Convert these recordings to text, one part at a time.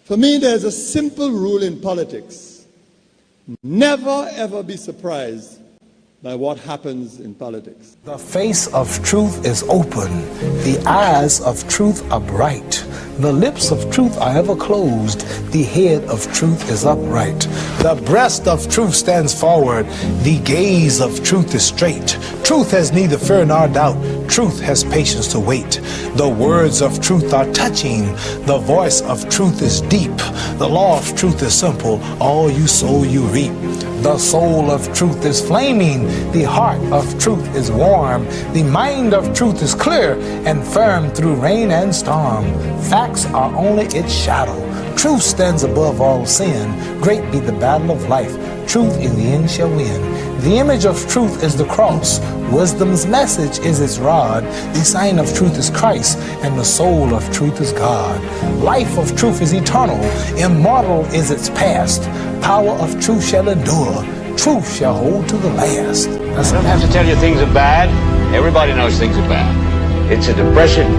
For me, there's a simple rule in politics. Never, ever be surprised by what happens in politics. The face of truth is open. The eyes of truth are bright. The lips of truth are ever closed. The head of truth is upright. The breast of truth stands forward. The gaze of truth is straight. Truth has neither fear nor doubt. Truth has patience to wait. The words of truth are touching. The voice of truth is deep. The law of truth is simple. All you sow, you reap. The soul of truth is flaming. The heart of truth is warm. The mind of truth is clear and firm through rain and storm. Facts are only its shadow. Truth stands above all sin. Great be the battle of life. Truth in the end shall win. The image of truth is the cross. Wisdom's message is its rod. The sign of truth is Christ, and the soul of truth is God. Life of truth is eternal. Immortal is its past. Power of truth shall endure. Truth shall hold to the last. I don't have to tell you things are bad. Everybody knows things are bad. It's a depression.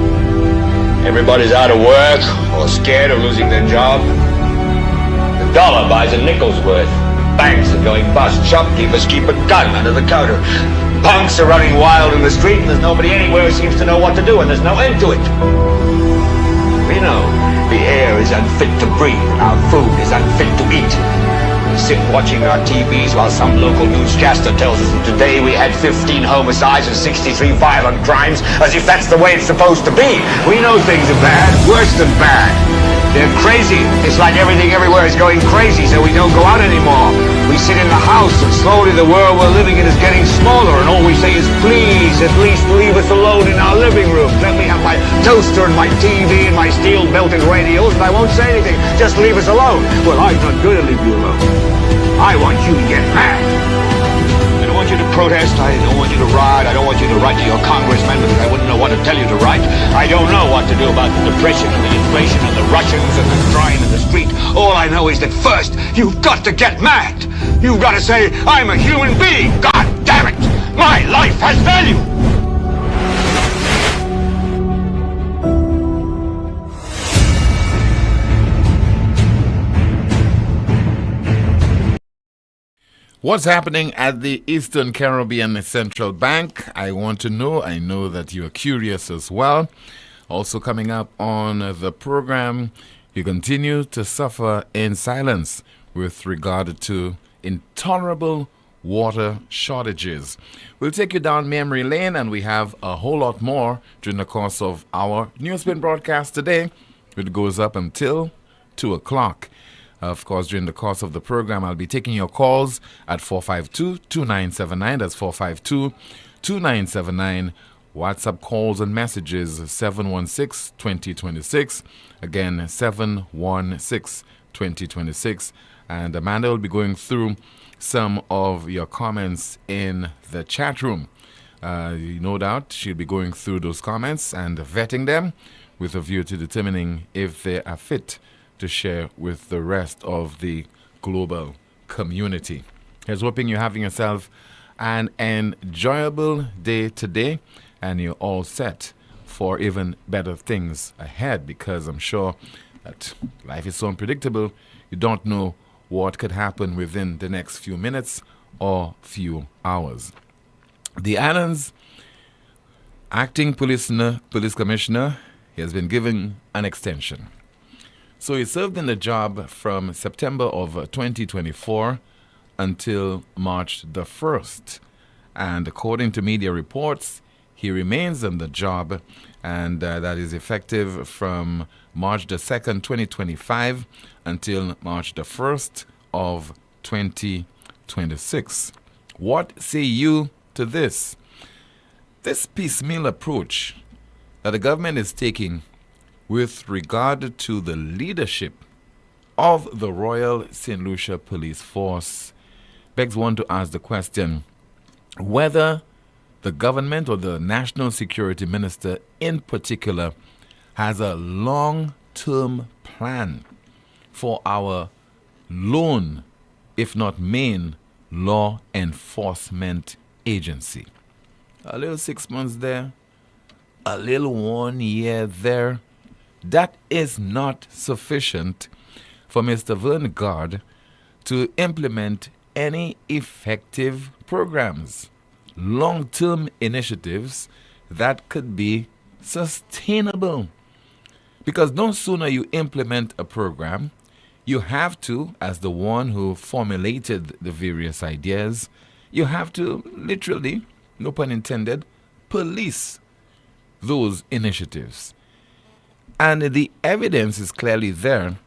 Everybody's out of work or scared of losing their job. The dollar buys a nickel's worth. Banks are going bust. Shopkeepers keep a gun under the counter. Punks are running wild in the street, and there's nobody anywhere who seems to know what to do, and there's no end to it. We know the air is unfit to breathe, and our food is unfit to eat. We sit watching our TVs while some local newscaster tells us that today we had 15 homicides and 63 violent crimes, as if that's the way it's supposed to be. We know things are bad, worse than bad. They're crazy. It's like everything everywhere is going crazy, so we don't go out anymore. We sit in the house, and slowly the world we're living in is getting smaller, and all we say is, please, at least leave us alone in our living room. Let me have my toaster and my TV and my steel-belted radios, and I won't say anything. Just leave us alone. Well, I'm not going to leave you alone. I want you to get mad. I don't want you to protest. I don't want you to riot. I don't want you to write to your congressman because I wouldn't know what to tell you to write. I don't know what to do about the depression and the inflation and the Russians and the crime in the street. All I know is that first, you've got to get mad. You've got to say, I'm a human being. God damn it. My life has value. What's happening at the Eastern Caribbean Central Bank? I want to know. I know that you are curious as well. Also coming up on the program, you continue to suffer in silence with regard to intolerable water shortages. We'll take you down memory lane, and we have a whole lot more during the course of our NewsSpin broadcast today. It goes up until 2 o'clock. Of course, during the course of the program, I'll be taking your calls at 452-2979. That's 452-2979. WhatsApp calls and messages 716-2026. Again, 716-2026. And Amanda will be going through some of your comments in the chat room. No doubt she'll be going through those comments and vetting them with a view to determining if they are fit to share with the rest of the global community. Here's hoping you're having yourself an enjoyable day today, and you're all set for even better things ahead, because I'm sure that life is so unpredictable. You don't know what could happen within the next few minutes or few hours. The Islands acting police commissioner has been given an extension. So he served in the job from September of 2024 until March the 1st. And according to media reports, he remains in the job, and that is effective from March the 2nd, 2025 until March the 1st of 2026. What say you to this? This piecemeal approach that the government is taking with regard to the leadership of the Royal St. Lucia Police Force begs one to ask the question whether the government or the National Security Minister in particular has a long-term plan for our lone, if not main, law enforcement agency. A little 6 months there, a little 1 year there. That is not sufficient for Mr. Verngard to implement any effective programs, long-term initiatives that could be sustainable. Because no sooner you implement a program, you have to, as the one who formulated the various ideas, you have to literally, no pun intended, police those initiatives. And the evidence is clearly there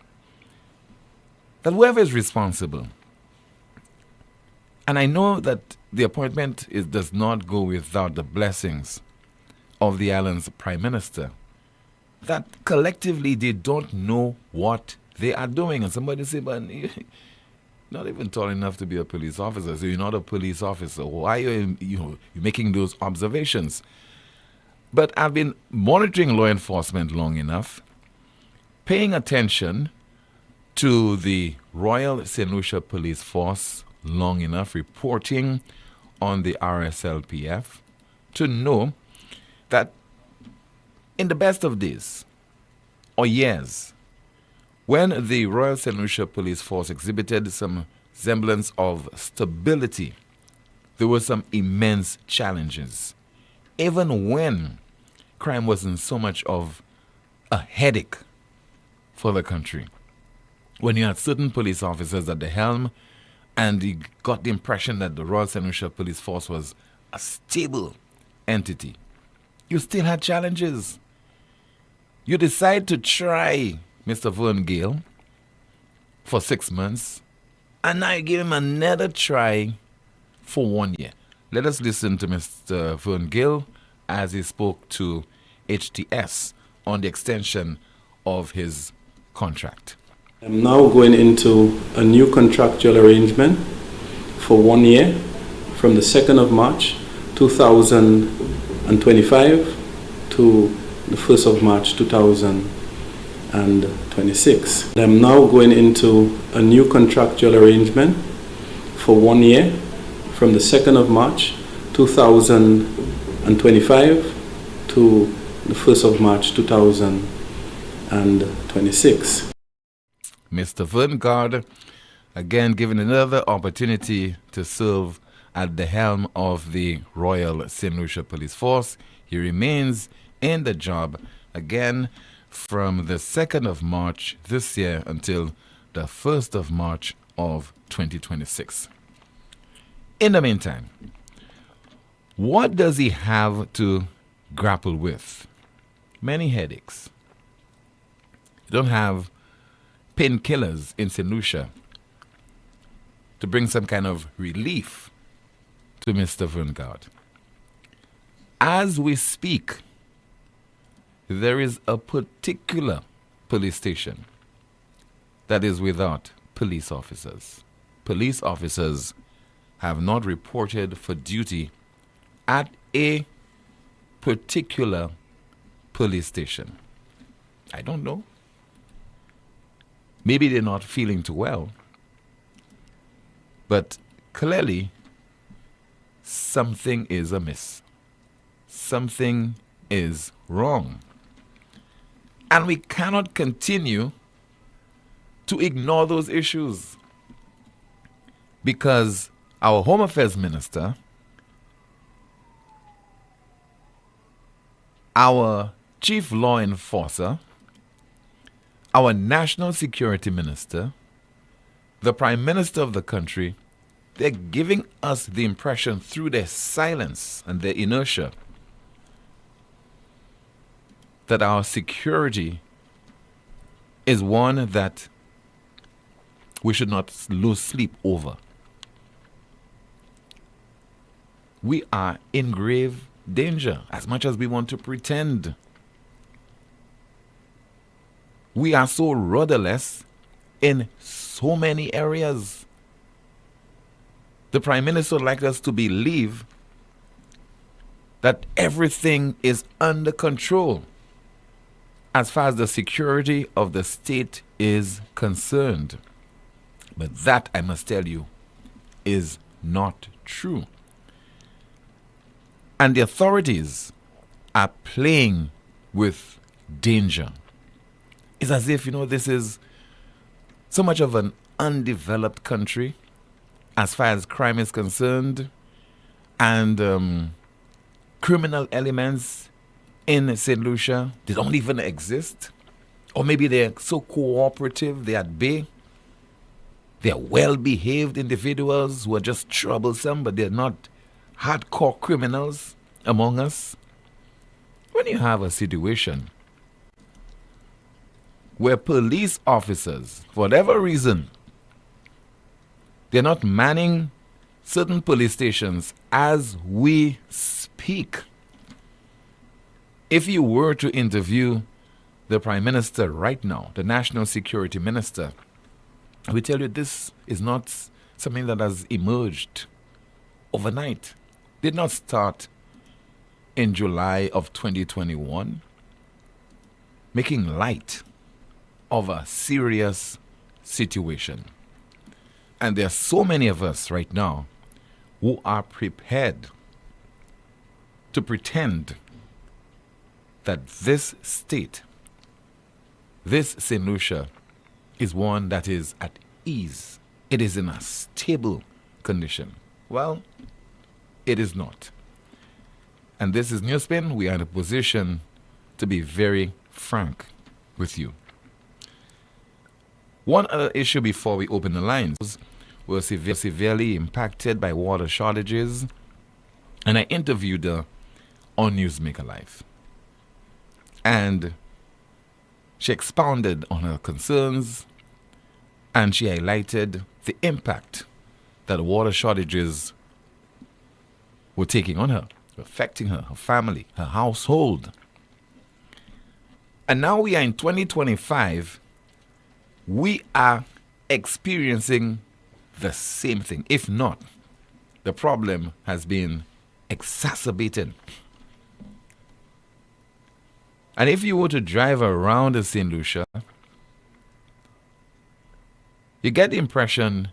that whoever is responsible, and I know that the appointment does not go without the blessings of the island's Prime Minister, that collectively they don't know what they are doing. And somebody say, but you're not even tall enough to be a police officer, so you're not a police officer. Why are you making those observations? But I've been monitoring law enforcement long enough, paying attention to the Royal St. Lucia Police Force long enough, reporting on the RSLPF, to know that in the best of days or years, when the Royal St. Lucia Police Force exhibited some semblance of stability, there were some immense challenges. Even when crime wasn't so much of a headache for the country. When you had certain police officers at the helm and you got the impression that the Royal St. Lucia Police Force was a stable entity, you still had challenges. You decide to try Mr. Verngard for 6 months, and now you give him another try for 1 year. Let us listen to Mr. Verngard as he spoke to HTS on the extension of his contract. I'm now going into a new contractual arrangement for 1 year from the 2nd of March 2025 to the 1st of March 2026. I'm now going into a new contractual arrangement for 1 year from the 2nd of March 2025 to the 1st of March 2026. Mr. Verngard, again given another opportunity to serve at the helm of the Royal St. Lucia Police Force. He remains in the job again from the 2nd of March this year until the 1st of March of 2026. In the meantime, what does he have to grapple with? Many headaches. You don't have painkillers in St. Lucia to bring some kind of relief to Mr. Verngard. As we speak, there is a particular police station that is without police officers. Police officers have not reported for duty at a particular police station. I don't know. Maybe they're not feeling too well. But clearly, something is amiss. Something is wrong. And we cannot continue to ignore those issues. Because our Home Affairs Minister, our Chief Law Enforcer, our National Security Minister, the Prime Minister of the country, they're giving us the impression through their silence and their inertia that our security is one that we should not lose sleep over. We are in grave danger as much as we want to pretend. We are so rudderless in so many areas. The Prime Minister would like us to believe that everything is under control as far as the security of the state is concerned. But that, I must tell you, is not true. And the authorities are playing with danger. It's as if, this is so much of an undeveloped country as far as crime is concerned, and criminal elements in St. Lucia, they don't even exist. Or maybe they're so cooperative, they're at bay. They're well-behaved individuals who are just troublesome, but they're not hardcore criminals among us. When you have a situation where police officers, for whatever reason, they're not manning certain police stations as we speak. If you were to interview the Prime Minister right now, the National Security Minister, I will tell you this is not something that has emerged overnight. Did not start in July of 2021, making light of a serious situation. And there are so many of us right now who are prepared to pretend that this state, this St. Lucia, is one that is at ease. It is in a stable condition. Well, it is not. And this is NewsSpin. We are in a position to be very frank with you. One other issue before we open the lines: were severely impacted by water shortages, and I interviewed her on Newsmaker Live. And she expounded on her concerns, and she highlighted the impact that water shortages were taking on her, affecting her, her family, her household. And now we are in 2025. We are experiencing the same thing. If not, the problem has been exacerbated. And if you were to drive around the St. Lucia, you get the impression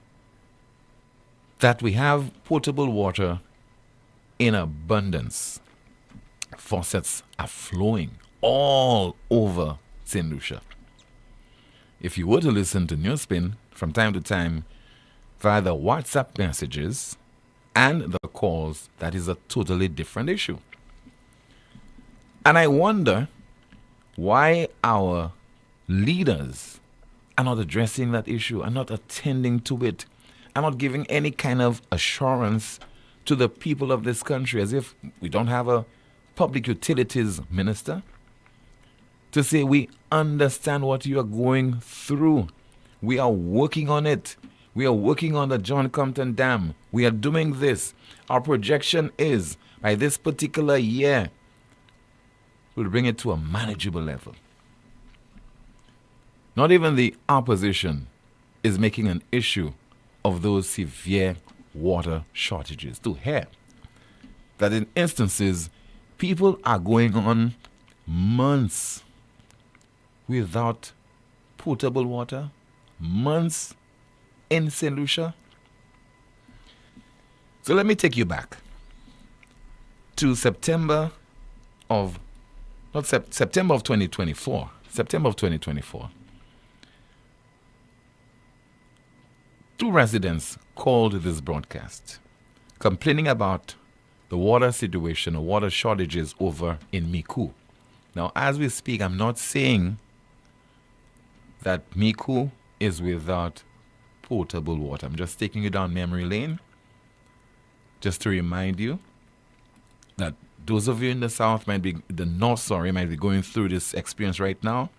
that we have potable water in abundance. Faucets are flowing all over St. Lucia. If you were to listen to NewsSpin from time to time via the WhatsApp messages and the calls, that is a totally different issue. And I wonder why our leaders are not addressing that issue, are not attending to it, are not giving any kind of assurance to the people of this country, as if we don't have a public utilities minister, to say we understand what you are going through. We are working on it. We are working on the John Compton Dam. We are doing this. Our projection is by this particular year, we'll bring it to a manageable level. Not even the opposition is making an issue of those severe water shortages. To hear that in instances, people are going on months without potable water, months in St. Lucia. So let me take you back to September of 2024. September of 2024. Two residents called this broadcast complaining about the water situation or water shortages over in Miku. Now, as we speak, I'm not saying that Miku is without potable water. I'm just taking you down memory lane just to remind you that those of you in the south might be going through this experience right now.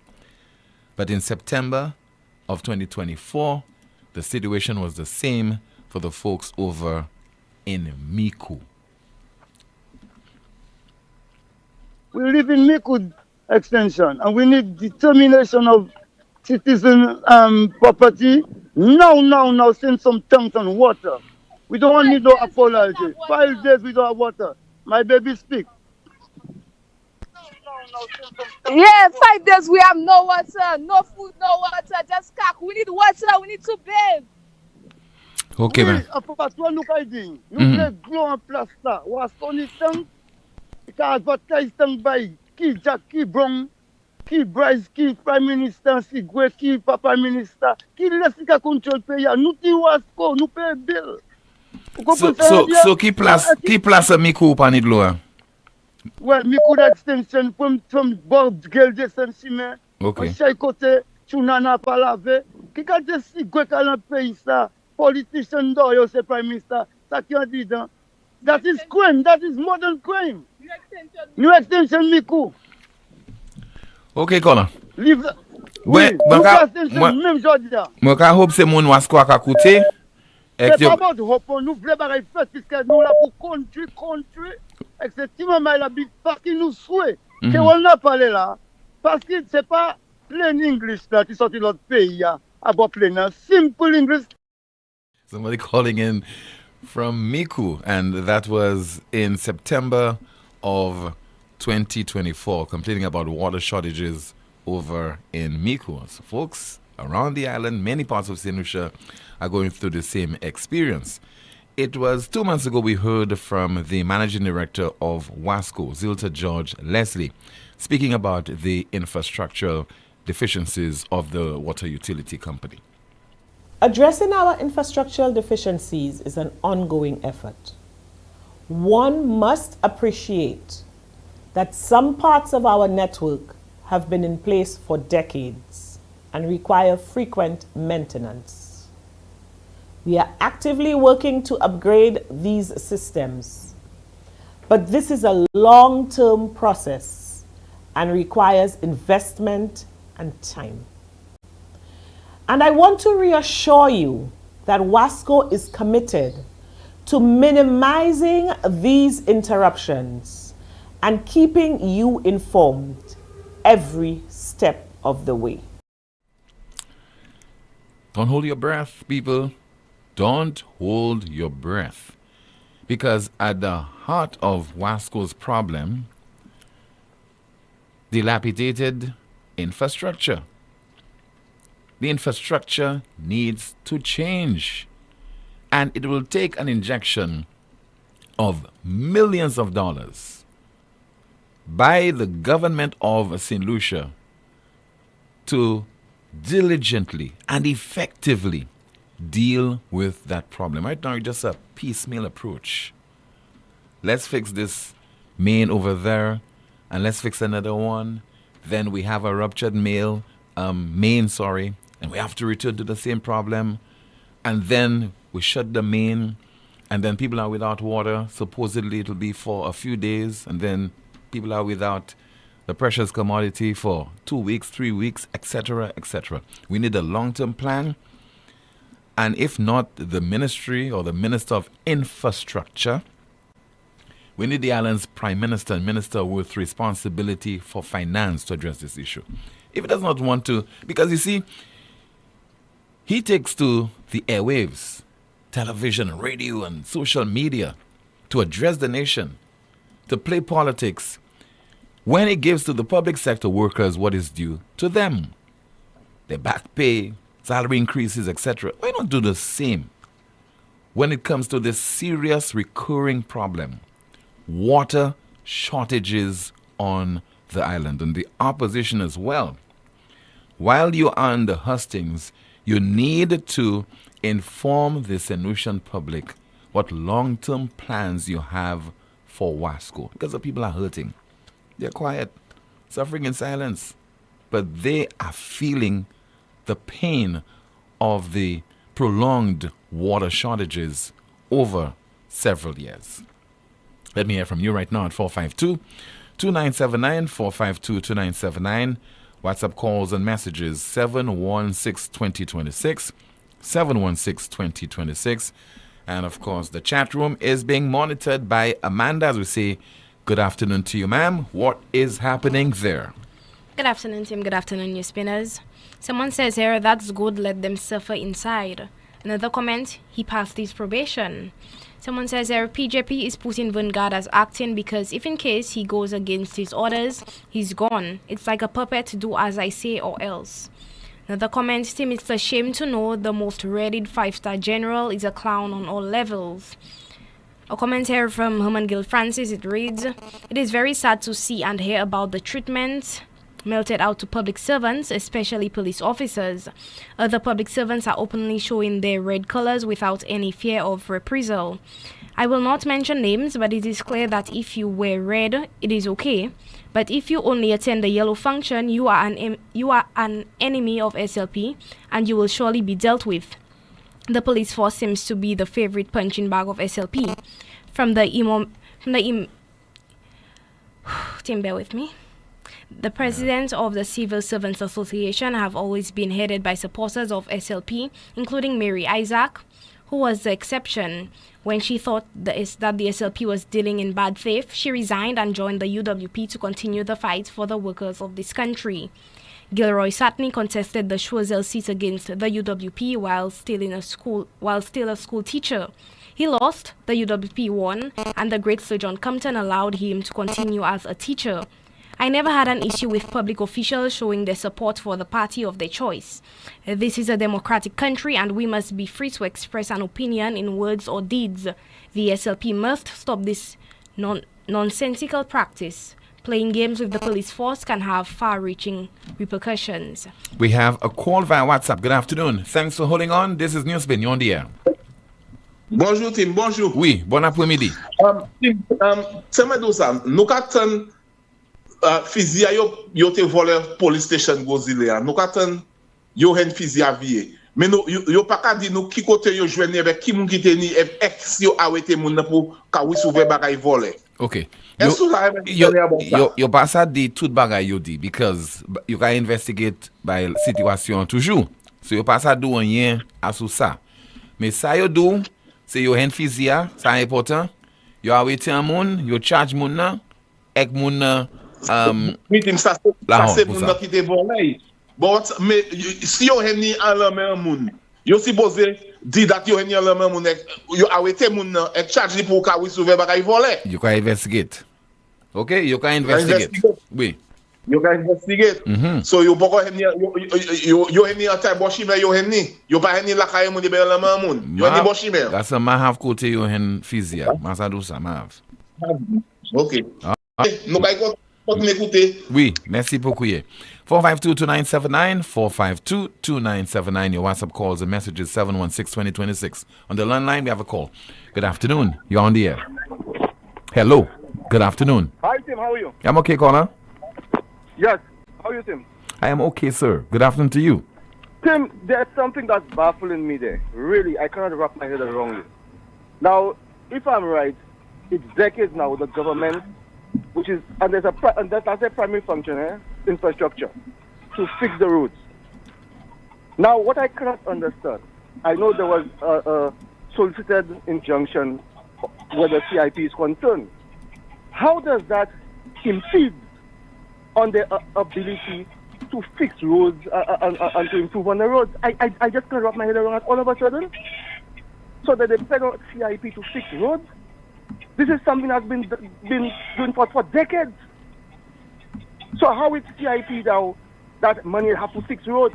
But in September of 2024, the situation was the same for the folks over in Miku. We live in Miku extension, and we need determination of citizen property. Now, send some tanks and water. We don't need no apology. 5 days we don't have water. My baby speak. Yeah, 5 days we have no water, no food, no water, just cock. We need water, we need to bathe. Okay, man. Look at it. You play glue and plaster. What's on it? You can advertise by Key Jack, Key Brown. Qui Bryce, qui Prime Minister, si Gwe, qui Papa Minister, qui laisse qui contrôle le pays. Nous qui Wasco, nous payons bill. Vous comprenez ça? So qui place Miku pan de l'eau? Ouais, Miku d'extension, from Bob Girl de Saint-Simon. Okay. Chaque côté, Chunana pas lavé. Qui a dit si Gwe dans le pays, ça, politician d'oyo, c'est Prime Minister, ça qui a dit dans. That is crime, that is modern crime. New extension Miku. Ok, Colin. Livre. Ouais, même jodi là. Moi ka hope c'est mon wasko ka koute. C'est pas about hope, nous voulons bagaille fait puisque nous là pour country. Effectivement, mais la big party nous souhaite que on a parlé là parce que c'est pas plain English là qui sorti de l'autre pays là, about plain simple English. Somebody calling in from Miku, and that was in September of 2024, complaining about water shortages over in Miku. So folks around the island, many parts of St. Lucia are going through the same experience. It was 2 months ago we heard from the managing director of WASCO, Zilta George Leslie, speaking about the infrastructural deficiencies of the water utility company. Addressing our infrastructural deficiencies is an ongoing effort. One must appreciate that some parts of our network have been in place for decades and require frequent maintenance. We are actively working to upgrade these systems, but this is a long-term process and requires investment and time. And I want to reassure you that WASCO is committed to minimizing these interruptions and keeping you informed every step of the way. Don't hold your breath, people. Don't hold your breath. Because at the heart of WASCO's problem, dilapidated infrastructure. The infrastructure needs to change. And it will take an injection of millions of dollars by the government of St. Lucia to diligently and effectively deal with that problem. Right now, it's just a piecemeal approach. Let's fix this main over there, and let's fix another one. Then we have a ruptured main, and we have to return to the same problem. And then we shut the main, and then people are without water. Supposedly it'll be for a few days, and then people are without the precious commodity for 2 weeks, 3 weeks, etc., etc. We need a long-term plan. And if not the ministry or the Minister of Infrastructure, we need the island's Prime Minister and Minister with responsibility for finance to address this issue. If he does not want to, because you see, he takes to the airwaves, television, radio, and social media to address the nation, to play politics, when he gives to the public sector workers what is due to them, their back pay, salary increases, etc. Why not do the same when it comes to this serious recurring problem, water shortages on the island, and the opposition as well? While you are in the hustings, you need to inform the St. Lucian public what long-term plans you have for WASCO, because the people are hurting. They're quiet, suffering in silence, but they are feeling the pain of the prolonged water shortages over several years. Let me hear from you right now at 452-2979, 452-2979. WhatsApp calls and messages 716-2026, 716-2026. And of course, the chat room is being monitored by Amanda, as we say, good afternoon to you, ma'am. What is happening there? Good afternoon, Tim. Good afternoon, News Spinners. Someone says here, that's good, let them suffer inside. Another comment, he passed his probation. Someone says here, PJP is putting Vanguard as acting because if in case he goes against his orders, he's gone. It's like a puppet, do as I say or else. Another comment, Tim, it's a shame to know the most readied 5-star general is a clown on all levels. A comment here from Herman Gill Francis, it reads, it is very sad to see and hear about the treatment melted out to public servants, especially police officers. Other public servants are openly showing their red colors without any fear of reprisal. I will not mention names, but it is clear that if you wear red, it is okay. But if you only attend the yellow function, you are an enemy of SLP, and you will surely be dealt with. The police force seems to be the favorite punching bag of SLP. Tim, bear with me. The president of the Civil Servants Association have always been headed by supporters of SLP, including Mary Isaac, who was the exception. When she thought that the SLP was dealing in bad faith, she resigned and joined the UWP to continue the fight for the workers of this country. Gilroy Satney contested the Schwarzel seat against the UWP while still a school teacher. He lost, the UWP won, and the great Sir John Compton allowed him to continue as a teacher. I never had an issue with public officials showing their support for the party of their choice. This is a democratic country and we must be free to express an opinion in words or deeds. The SLP must stop this nonsensical practice. Playing games with the police force can have far-reaching repercussions. We have a call via WhatsApp. Good afternoon. Thanks for holding on. This is NewsSpin. You're on the air. Bonjour, Tim. Bonjour. Oui, bon après-midi. Tim, c'est moi ça. Nous qu'attend fizia yo te volé police station Gozile. Nous qu'attend yo hen fizia vie. Mais nous yo pas ka di nous qui côté yo joindre avec qui moun qui te ni ex yo arrêté moun pour ka oui souver bagay volé. Okay. You pass at the tout bagay you di because you can investigate by situation toujours. So you pass at do rien à sous ça. Mais ça you do, c'est you hen fizia, ça important. You arrêté un moun, you charge moun nan, ek moun oui, Tim, ça c'est moun qui te volé. But mais si yo hen ni en la même moun, yo supposé di that yo hen ni en la même moun, yo arrêté moun nan, ek charge li pour ka oui souver bagay volé. You can investigate. Okay, you can investigate. Oui. You can investigate. So you poko hen ni yo hen ni en tay boshime yo hen ni. Yo pa hen ni la kaye moun di be la même moun. Yo hen ni boshime. That's a ma have kote yo hen fizia. Masa do sa ma have. Okay. Nou kay kon m'écouter. Oui, merci beaucoup. 452-2979, 452-2979. Your WhatsApp calls and messages 716-2026. On the landline, we have a call. Good afternoon. You're on the air. Hello. Good afternoon. Hi, Tim. How are you? I'm okay, caller. Yes. How are you, Tim? I am okay, sir. Good afternoon to you. Tim, there's something that's baffling me there. Really, I cannot wrap my head around it. Now, if I'm right, it's decades now the government, which is, and that's a primary function, infrastructure, to fix the roads. Now, what I cannot understand, I know there was a solicited injunction where the CIP is concerned. How does that impede on their ability to fix roads and to improve on the roads? I just can't wrap my head around it all of a sudden. So that they peg out CIP to fix roads. This is something that's been doing for decades. So how is CIP now that money have to fix roads?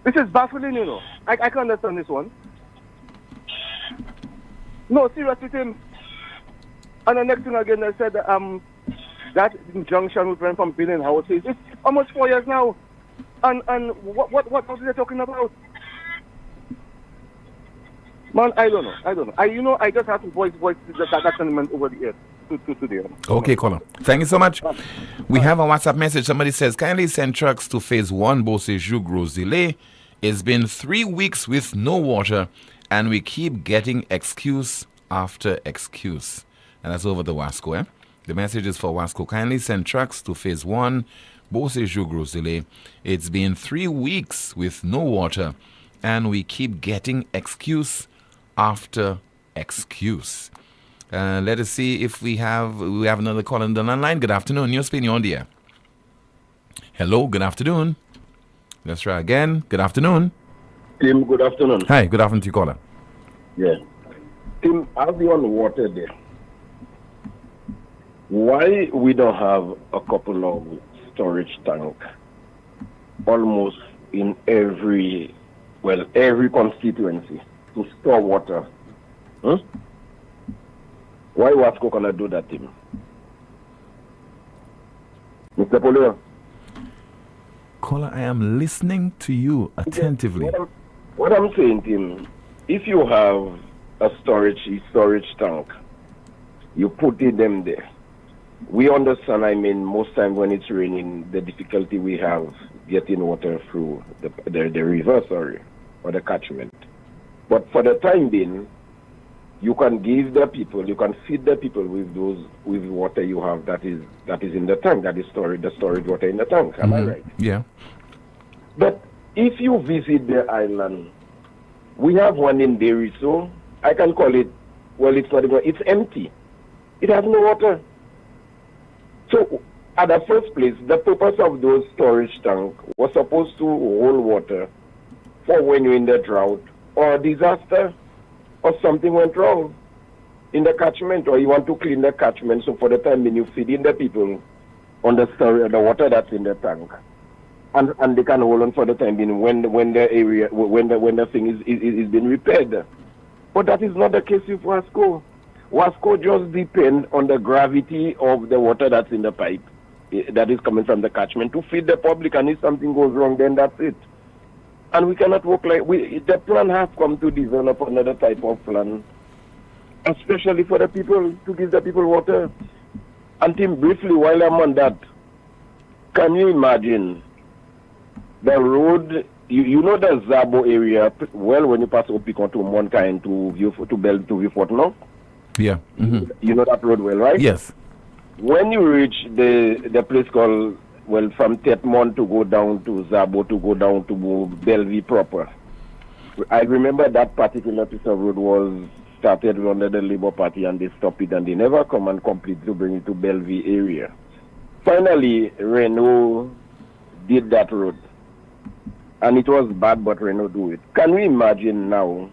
This is baffling, you know. I can't understand this one. No, seriously, Tim. And the next thing again, they said that injunction would run from building houses. It's almost 4 years now. And what are they talking about? Man, I don't know. I just have to voice that sentiment over the air today. Okay, caller. Thank you so much. We have a WhatsApp message. Somebody says, kindly send trucks to phase 1, Beauce-Joux, Gros-Îlet. It's been 3 weeks with no water, and we keep getting excuse after excuse. And that's over the Wasco, The message is for Wasco. Kindly send trucks to phase 1, Beauce-Joux, Gros-Îlet. It's been 3 weeks with no water, and we keep getting excuse after excuse. Let us see if we have another call on the line. Good afternoon. NewsSpin, you're on the air. Hello, good afternoon. Let's try again. Good afternoon. Tim, good afternoon. Hi, good afternoon to you, caller. Yeah. Tim, as you on water there, why we don't have a couple of storage tanks almost in every constituency to store water? Why Wasco cannot do that, Tim? Mr. Poleon. Caller, I am listening to you attentively. What I'm saying, Tim, if you have a storage tank, you put them there. We understand, most times when it's raining, the difficulty we have getting water through the river, or the catchment. But for the time being, you can give the people, you can feed the people with water you have that is in the tank, that is the storage water in the tank. Am I right? Yeah. But if you visit the island, we have one in Derry, so I can call it, it's empty. It has no water. So, at the first place, the purpose of those storage tanks was supposed to hold water for when you're in the drought or a disaster or something went wrong in the catchment, or you want to clean the catchment. So, for the time when you feed in the people on the water that's in the tank, and they can hold on for the time being when the thing is being repaired. But that is not the case with Wasco. Wasco just depend on the gravity of the water that's in the pipe that is coming from the catchment to feed the public, and if something goes wrong, then that's it. And we cannot work the plan has come to develop another type of plan, especially for the people, to give the people water. And Tim, briefly, while I'm on that, can you imagine the road, you know the Zabo area, well, when you pass Opicon to Moncaine to Fort North? Yeah. Mm-hmm. You know that road well, right? Yes. When you reach the place called, from Tetmont to go down to Zabo, to go down to Bellevue proper, I remember that particular piece of road was started under the Labour Party, and they stopped it, and they never come and complete to bring it to Bellevue area. Finally, Renault did that road, and it was bad, but Renault do it. Can we imagine now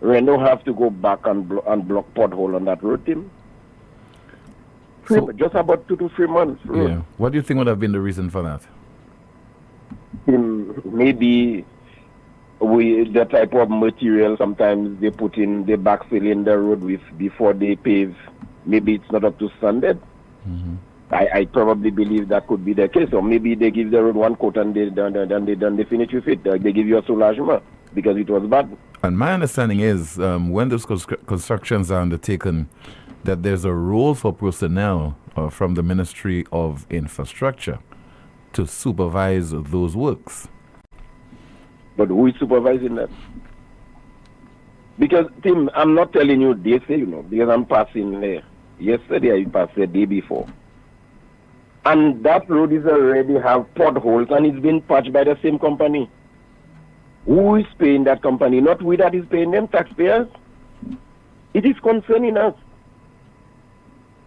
Renault have to go back and block pothole on that road, Tim? Just about 2 to 3 months. Road. Yeah. What do you think would have been the reason for that? Maybe the type of material sometimes they put in, they backfill in the road with before they pave. Maybe it's not up to standard. Mm-hmm. I probably believe that could be the case. Or maybe they give the road one coat and they finish with it. They give you a soulagement because it was bad. And my understanding is when those constructions are undertaken, that there's a role for personnel from the Ministry of Infrastructure to supervise those works. But who is supervising that? Because, Tim, I'm not telling you this, because I'm passing there. Yesterday I passed the day before. And that road is already have potholes, and it's been patched by the same company. Who is paying that company? Not we that is paying them, taxpayers. It is concerning us.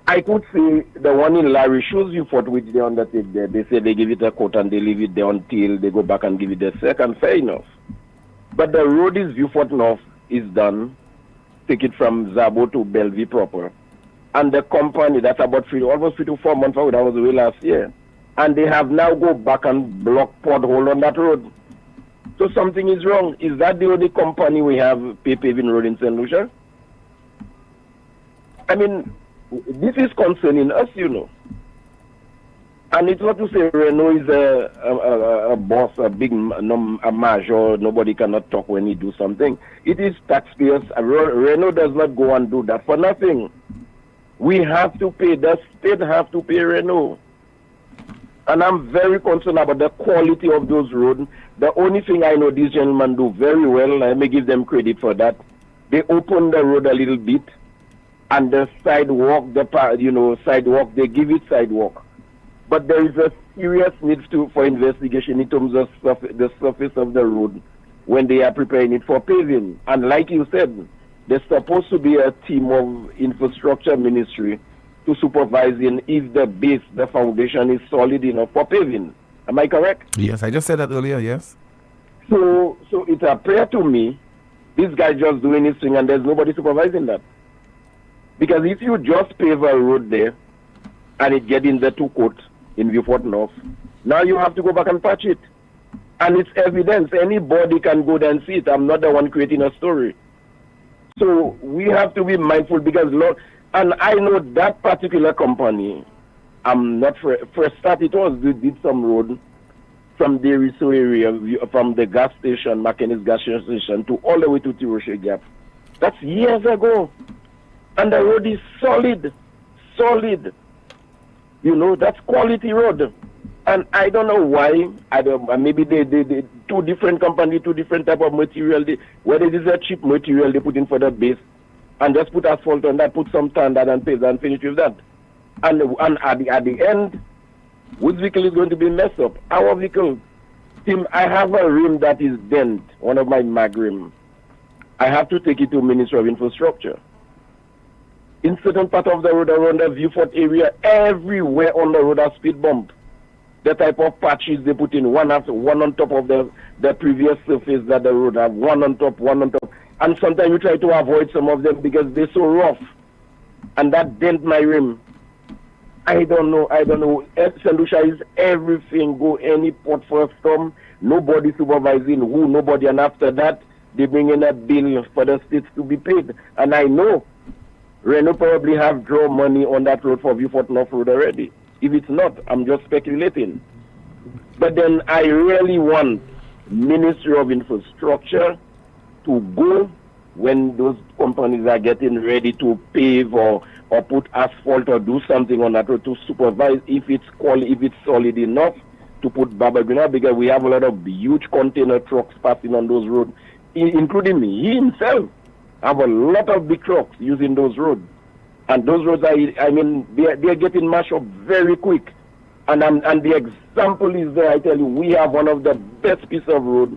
I could say the one in Larry Shoes you fought which they undertake there. They say they give it a quote and they leave it there until they go back and give it a second. Fair enough. But the road is Viewfort North is done. Take it from Zabo to Bellevue proper. And the company, that's about almost 3 to 4 months ago, that was the way last year. And they have now go back and block pothole on that road. So something is wrong. Is that the only company we have paving road in St. Lucia? I mean, this is concerning us, And it's not to say Renault is a boss, a big a major, nobody cannot talk when he do something. It is taxpayers. Renault does not go and do that for nothing. We have to pay, the state have to pay Renault. And I'm very concerned about the quality of those roads. The only thing I know these gentlemen do very well, let me give them credit for that. They open the road a little bit, and the sidewalk, sidewalk, they give it sidewalk. But there is a serious need for investigation in terms of the surface of the road when they are preparing it for paving. And like you said, there's supposed to be a team of infrastructure ministry to supervising if the base, the foundation is solid enough for paving. Am I correct? Yes, I just said that earlier, yes. So it appears to me, this guy just doing his thing and there's nobody supervising that. Because if you just pave a road there and it get in the 2 court in Viewfort North, now you have to go back and patch it. And it's evidence. Anybody can go there and see it. I'm not the one creating a story. So we have to be mindful because, and I know that particular company, I'm not first start. It was did some road from the Riso area, from the gas station, McKinney's gas station, to all the way to Tiroshe Gap. That's years ago, and the road is solid. You know, that's quality road. And I don't know why. Maybe they two different companies, two different type of material. Whether it is a cheap material they put in for the base, and just put asphalt on that, put some standard and paste and finish with that. And at the end, which vehicle is going to be messed up? Our vehicle. Tim, I have a rim that is bent, one of my mag rim. I have to take it to Ministry of Infrastructure. In certain part of the road around the Viewfort area, everywhere on the road are speed bump. The type of patches they put in, one on top of the previous surface that the road have, one on top. And sometimes you try to avoid some of them because they're so rough. And that dent my rim. I don't know. St. Lucia is everything. Go any port for a storm. Nobody supervising who, nobody. And after that, they bring in a bill for the states to be paid. And I know Renault probably have draw money on that road for Viewfort North Road already. If it's not, I'm just speculating. But then I really want Ministry of Infrastructure to go when those companies are getting ready to pave or put asphalt or do something on that road to supervise if it's solid enough to put Baba Green, because we have a lot of huge container trucks passing on those roads, including me. He himself have a lot of big trucks using those roads. And those roads they're getting mashed up very quick. And the example is there. I tell you, we have one of the best piece of road.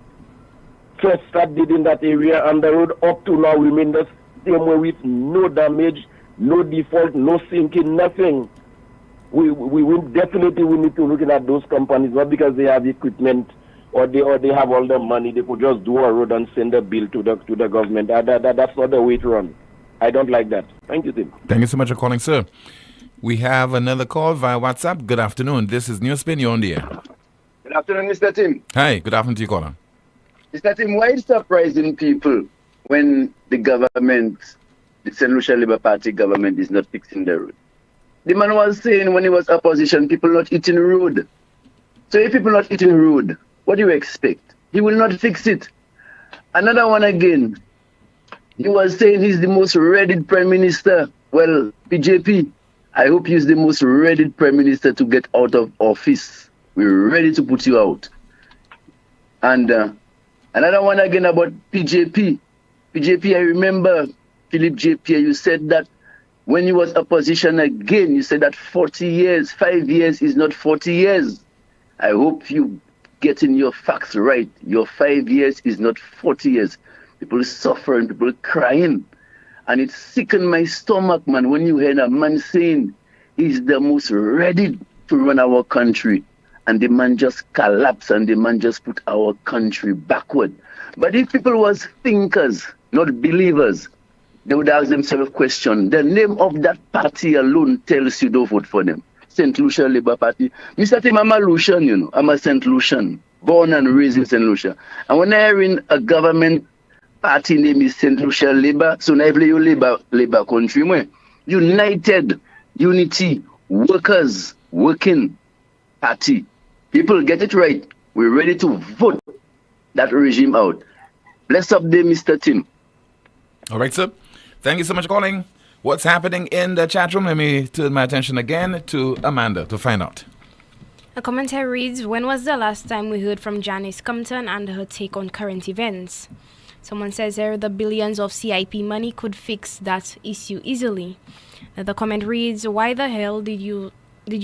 First start did in that area, and the road up to now remain the same way with no damage, no default, no sinking, nothing. We definitely need to look at those companies, not because they have equipment or they have all the money. They could just do a road and send a bill to the government. That's not the way to run. I don't like that. Thank you, Tim. Thank you so much for calling, sir. We have another call via WhatsApp. Good afternoon. This is NewsSpin. You're on the air. Good afternoon, Mr. Tim. Hi. Good afternoon to you, caller. Mr. Tim, why is it surprising people when the government, the St. Lucia Labour Party government, is not fixing the road? The man was saying when he was opposition, people not eating road. So if people not eating road, what do you expect? He will not fix it. Another one again. He was saying he's the most readied Prime Minister. Well, PJP, I hope he's the most readied Prime Minister to get out of office. We're ready to put you out. And another one again about PJP. PJP, I remember, Philip J. Pierre, you said that when you was opposition again, you said that 40 years, 5 years is not 40 years. I hope you getting your facts right. Your 5 years is not 40 years. People suffering, people crying. And it sickened my stomach, man, when you hear a man saying he's the most ready to run our country. And the man just collapsed and the man just put our country backward. But if people was thinkers, not believers, they would ask themselves a question. The name of that party alone tells you don't vote for them. St. Lucia Labour Party. Mr. Tim, I'm a Lucian, you know. I'm a St. Lucian, born and raised in St. Lucia. And when I hear in a government party name is St. Lucia Labour, so now you Labour country, where United, Unity, Workers, Working Party. People get it right. We're ready to vote that regime out. Bless up day, Mr. Tim. All right, sir. Thank you so much for calling. What's happening in the chat room? Let me turn my attention again to Amanda to find out. A commentary reads, when was the last time we heard from Janice Compton and her take on current events? Someone says here the billions of CIP money could fix that issue easily. The comment reads, why the hell did you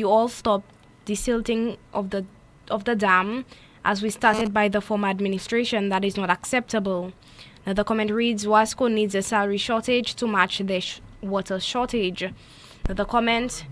all stop the silting of the dam as we started by the former administration? That is not acceptable. The comment reads, Wasco needs a salary shortage to match the water shortage. The comment,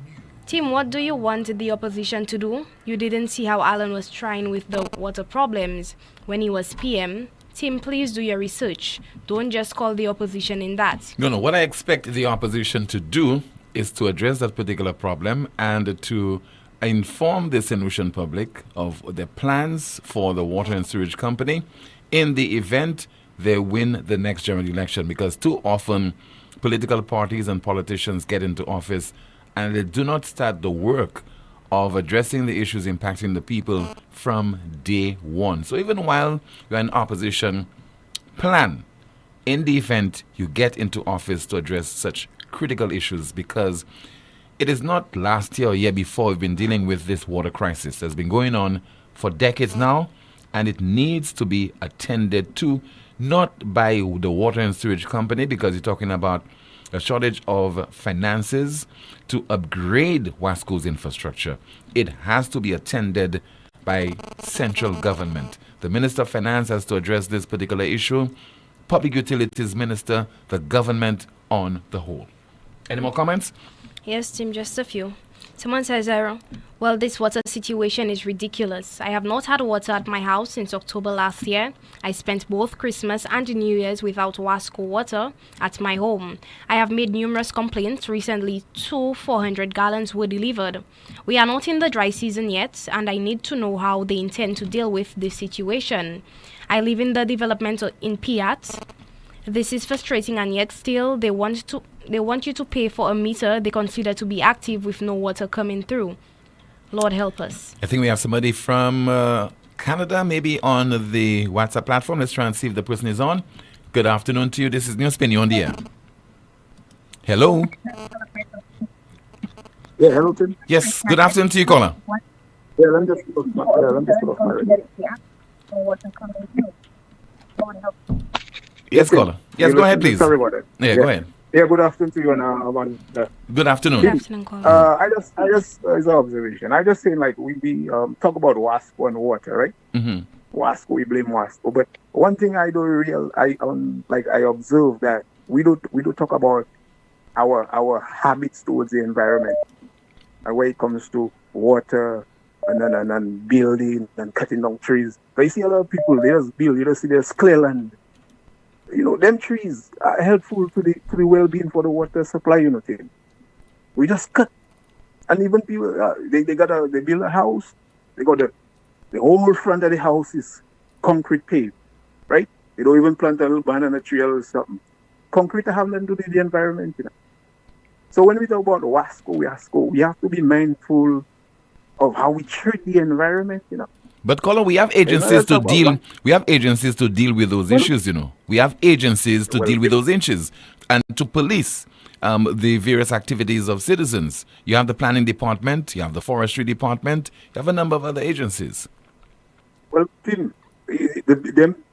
Tim, what do you want the opposition to do? You didn't see how Alan was trying with the water problems when he was PM. Tim, please do your research. Don't just call the opposition in that. No. What I expect the opposition to do is to address that particular problem and to inform the St. Lucian public of the plans for the water and sewage company in the event they win the next general election, because too often political parties and politicians get into office and they do not start the work of addressing the issues impacting the people from day one. So even while you're in opposition, plan in the event you get into office to address such critical issues, because it is not last year or year before we've been dealing with this water crisis. It's been going on for decades now, and it needs to be attended to, not by the water and sewage company, because you're talking about a shortage of finances to upgrade Wasco's infrastructure. It has to be attended by central government. The Minister of Finance has to address this particular issue, Public Utilities Minister, the government on the whole. Any more comments? Yes, Tim, just a few. Someone says, well, this water situation is ridiculous. I have not had water at my house since October last year. I spent both Christmas and New Year's without Wasco water at my home. I have made numerous complaints. Recently, 2 400 gallons were delivered. We are not in the dry season yet, and I need to know how they intend to deal with this situation. I live in the development in Piat. This is frustrating, and yet still they want you to pay for a meter they consider to be active with no water coming through. Lord help us. I think we have somebody from Canada, maybe on the WhatsApp platform. Let's try and see if the person is on. Good afternoon to you. This is NewsSpin. You're on the air. Hello. Yeah, hello, Tim. Yes, good afternoon to you, caller. Yeah, let me just Yes, caller. Yes, go ahead, please. Sorry about that. Yeah, go ahead. Yeah, good afternoon to you. Good afternoon. Good afternoon, caller. I just, as an observation, I just saying like we talk about Wasco and water, right? Mm-hmm. Wasco, we blame Wasco, but one thing I observe that we don't talk about our habits towards the environment, and when it comes to water and building and cutting down trees. But you see a lot of people, they just build, you don't see there's clear land. You know, them trees are helpful to the well-being for the water supply, you know, thing. We just cut. And even people, they build a house, they got the whole front of the house is concrete paved, right? They don't even plant a little banana tree or something. Concrete to have nothing to do with the environment, you know. So when we talk about Wasco, we have to be mindful of how we treat the environment, you know. But caller, we have agencies to deal. We have agencies to deal with those issues. You know, we have agencies to deal with those issues and to police the various activities of citizens. You have the planning department. You have the forestry department. You have a number of other agencies. Well, Tim,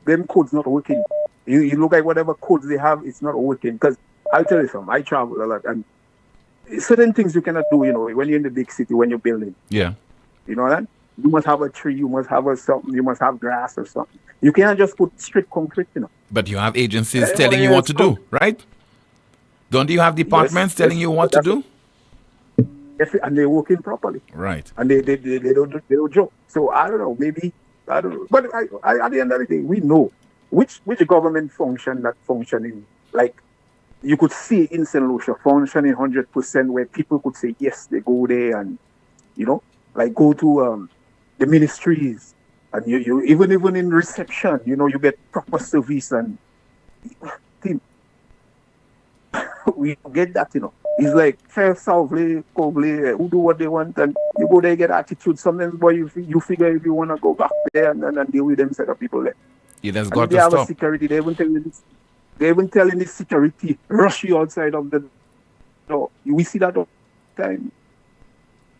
them codes not working. You look at whatever codes they have, it's not working. Because I'll tell you something. I travel a lot, and certain things you cannot do. You know, when you're in the big city, when you're building. Yeah. You know that. You must have a tree, you must have something, you must have grass or something. You cannot just put straight concrete, you know. But you have agencies telling you what to do, right? Don't you have departments telling you what to do? Yes, and they're working properly. Right. And they don't joke. So I don't know, maybe, I don't know. But I at the end of the day, we know which government function that functioning. Like, you could see in St. Lucia functioning 100% where people could say, yes, they go there and, you know, like go to the ministries, and you even in reception, you know, you get proper service, and we get that, you know. It's like fair, Southly, Cobley, who do what they want, and you go there, get attitude. Sometimes, boy, you figure if you want to go back there and deal with them set of people there. It has and got they to have stop. A security. They even telling the security rush you outside of the door. We see that all the time,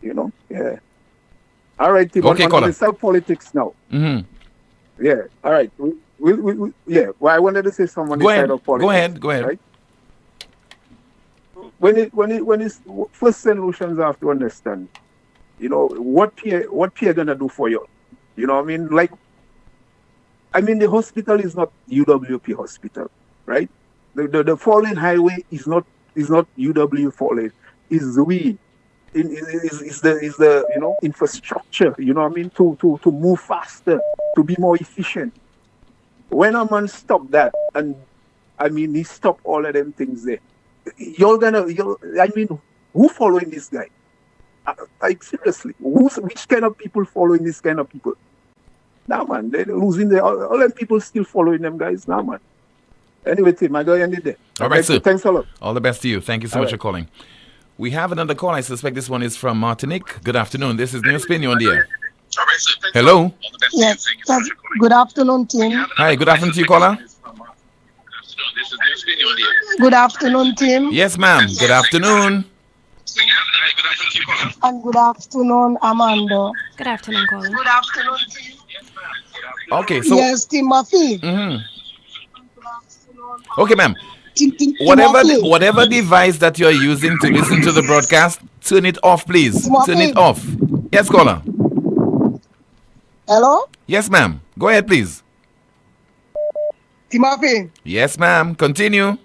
you know. Yeah. All right, Tim. Okay, on the side politics now. Mm-hmm. Yeah. All right. We yeah. Well, I wanted to say something on the side of politics. Go ahead. Right? When it's first St. Lucians have to understand, you know, what Pierre gonna do for you. You know what I mean? Like, I mean, the hospital is not UWP hospital, right? The falling highway is not UW falling. Is we. Is the you know, infrastructure, you know what I mean, to move faster, to be more efficient. When a man stop that, and I mean he stop all of them things there, I mean, who following this guy? Like seriously, which kind of people following this kind of people? Nah, man, they're losing all them people still following them guys. Nah, man. Anyway, Tim, I go end it there. All right, sir. Thanks a lot. All the best to you. Thank you so much for calling. We have another call. I suspect this one is from Martinique. Good afternoon. This is NewsSpin. You're on the air. Hello. Yes. Good afternoon, team. Hi. Good afternoon to you, caller. Good afternoon, team. Yes, ma'am. Good afternoon. And good afternoon, Amanda. Good afternoon, caller. Good afternoon, team. Okay, so yes, Timothy. Okay, ma'am. Whatever device that you're using to listen to the broadcast, turn it off, please. Timothy. Turn it off. Yes, caller. Hello? Yes, ma'am. Go ahead, please. Timothy. Yes, ma'am. Continue.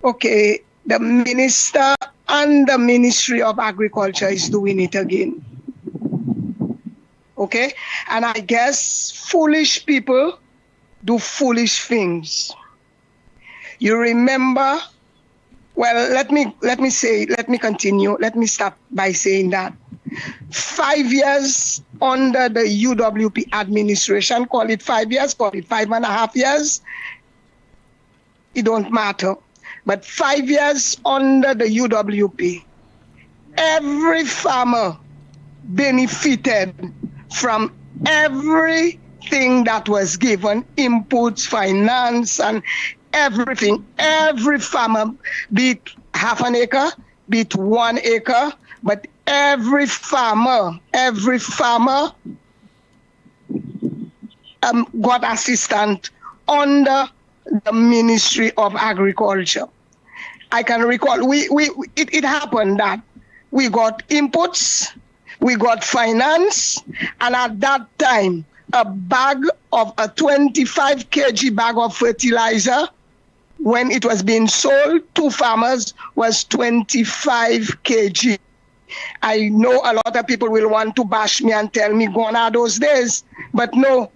Okay, the minister and the Ministry of Agriculture is doing it again. Okay? And I guess foolish people do foolish things. You remember, well, let me continue. Let me start by saying that 5 years under the UWP administration, call it 5 years, call it 5.5 years, it don't matter. But 5 years under the UWP, every farmer benefited from everything that was given, inputs, finance, and everything. Every farmer, be it half an acre, be it 1 acre, but every farmer got assistance under the Ministry of Agriculture. I can recall it happened that we got inputs, we got finance, and at that time a 25 kg bag of fertilizer, when it was being sold to farmers, was 25 kg. I know a lot of people will want to bash me and tell me gone are those days, but no.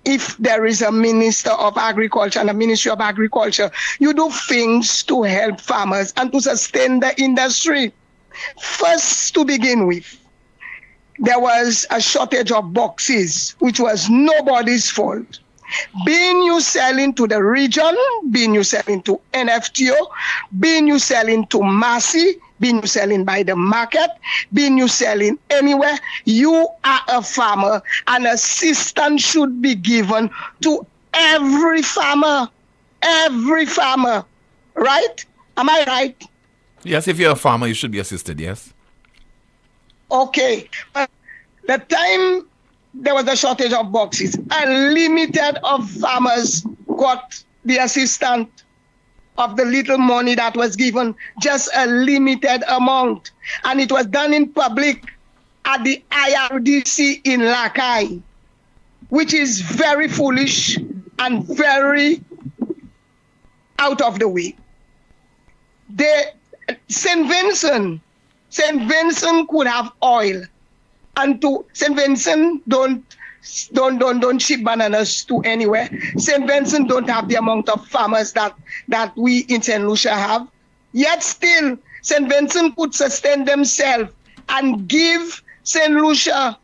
If there is a Minister of Agriculture and a Ministry of Agriculture, you do things to help farmers and to sustain the industry. First, to begin with, there was a shortage of boxes, which was nobody's fault. Being you selling to the region, being you selling to NFTO, being you selling to Massey, being you selling by the market, being you selling anywhere, you are a farmer, and assistance should be given to every farmer, right? Am I right? Yes, if you're a farmer, you should be assisted, yes. Okay. The time there was a shortage of boxes, a limited of farmers got the assistance of the little money that was given, just a limited amount. And it was done in public at the IRDC in Lakai, which is very foolish and very out of the way. St. Vincent could have oil, and to St. Vincent don't ship bananas to anywhere. St. Vincent don't have the amount of farmers that we in St. Lucia have. Yet still, St. Vincent could sustain themselves and give St. Lucia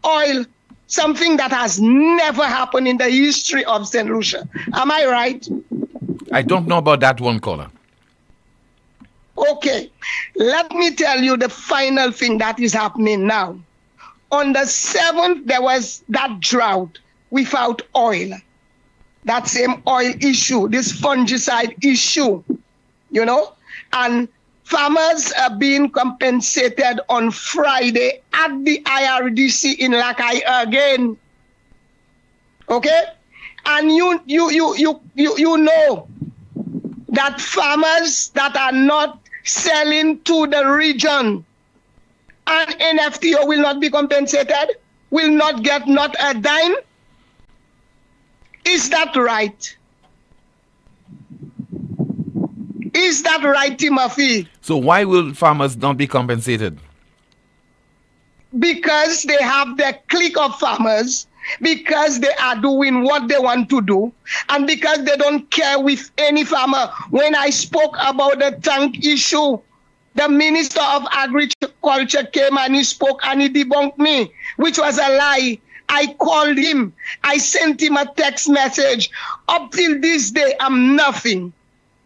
oil, something that has never happened in the history of St. Lucia. Am I right? I don't know about that one, caller. Okay, let me tell you the final thing that is happening now. On the 7th, there was that drought without oil. That same oil issue, this fungicide issue, you know, and farmers are being compensated on Friday at the IRDC in Lakai again. Okay? And you know that farmers that are not selling to the region and NFTO will not be compensated, will not get not a dime. Is that right? Is that right, Timothy? So why will farmers not be compensated? Because they have their clique of farmers, because they are doing what they want to do, and because they don't care with any farmer. When I spoke about the tank issue, the Minister of Agriculture came and he spoke and he debunked me, which was a lie. I called him. I sent him a text message. Up till this day, I'm nothing.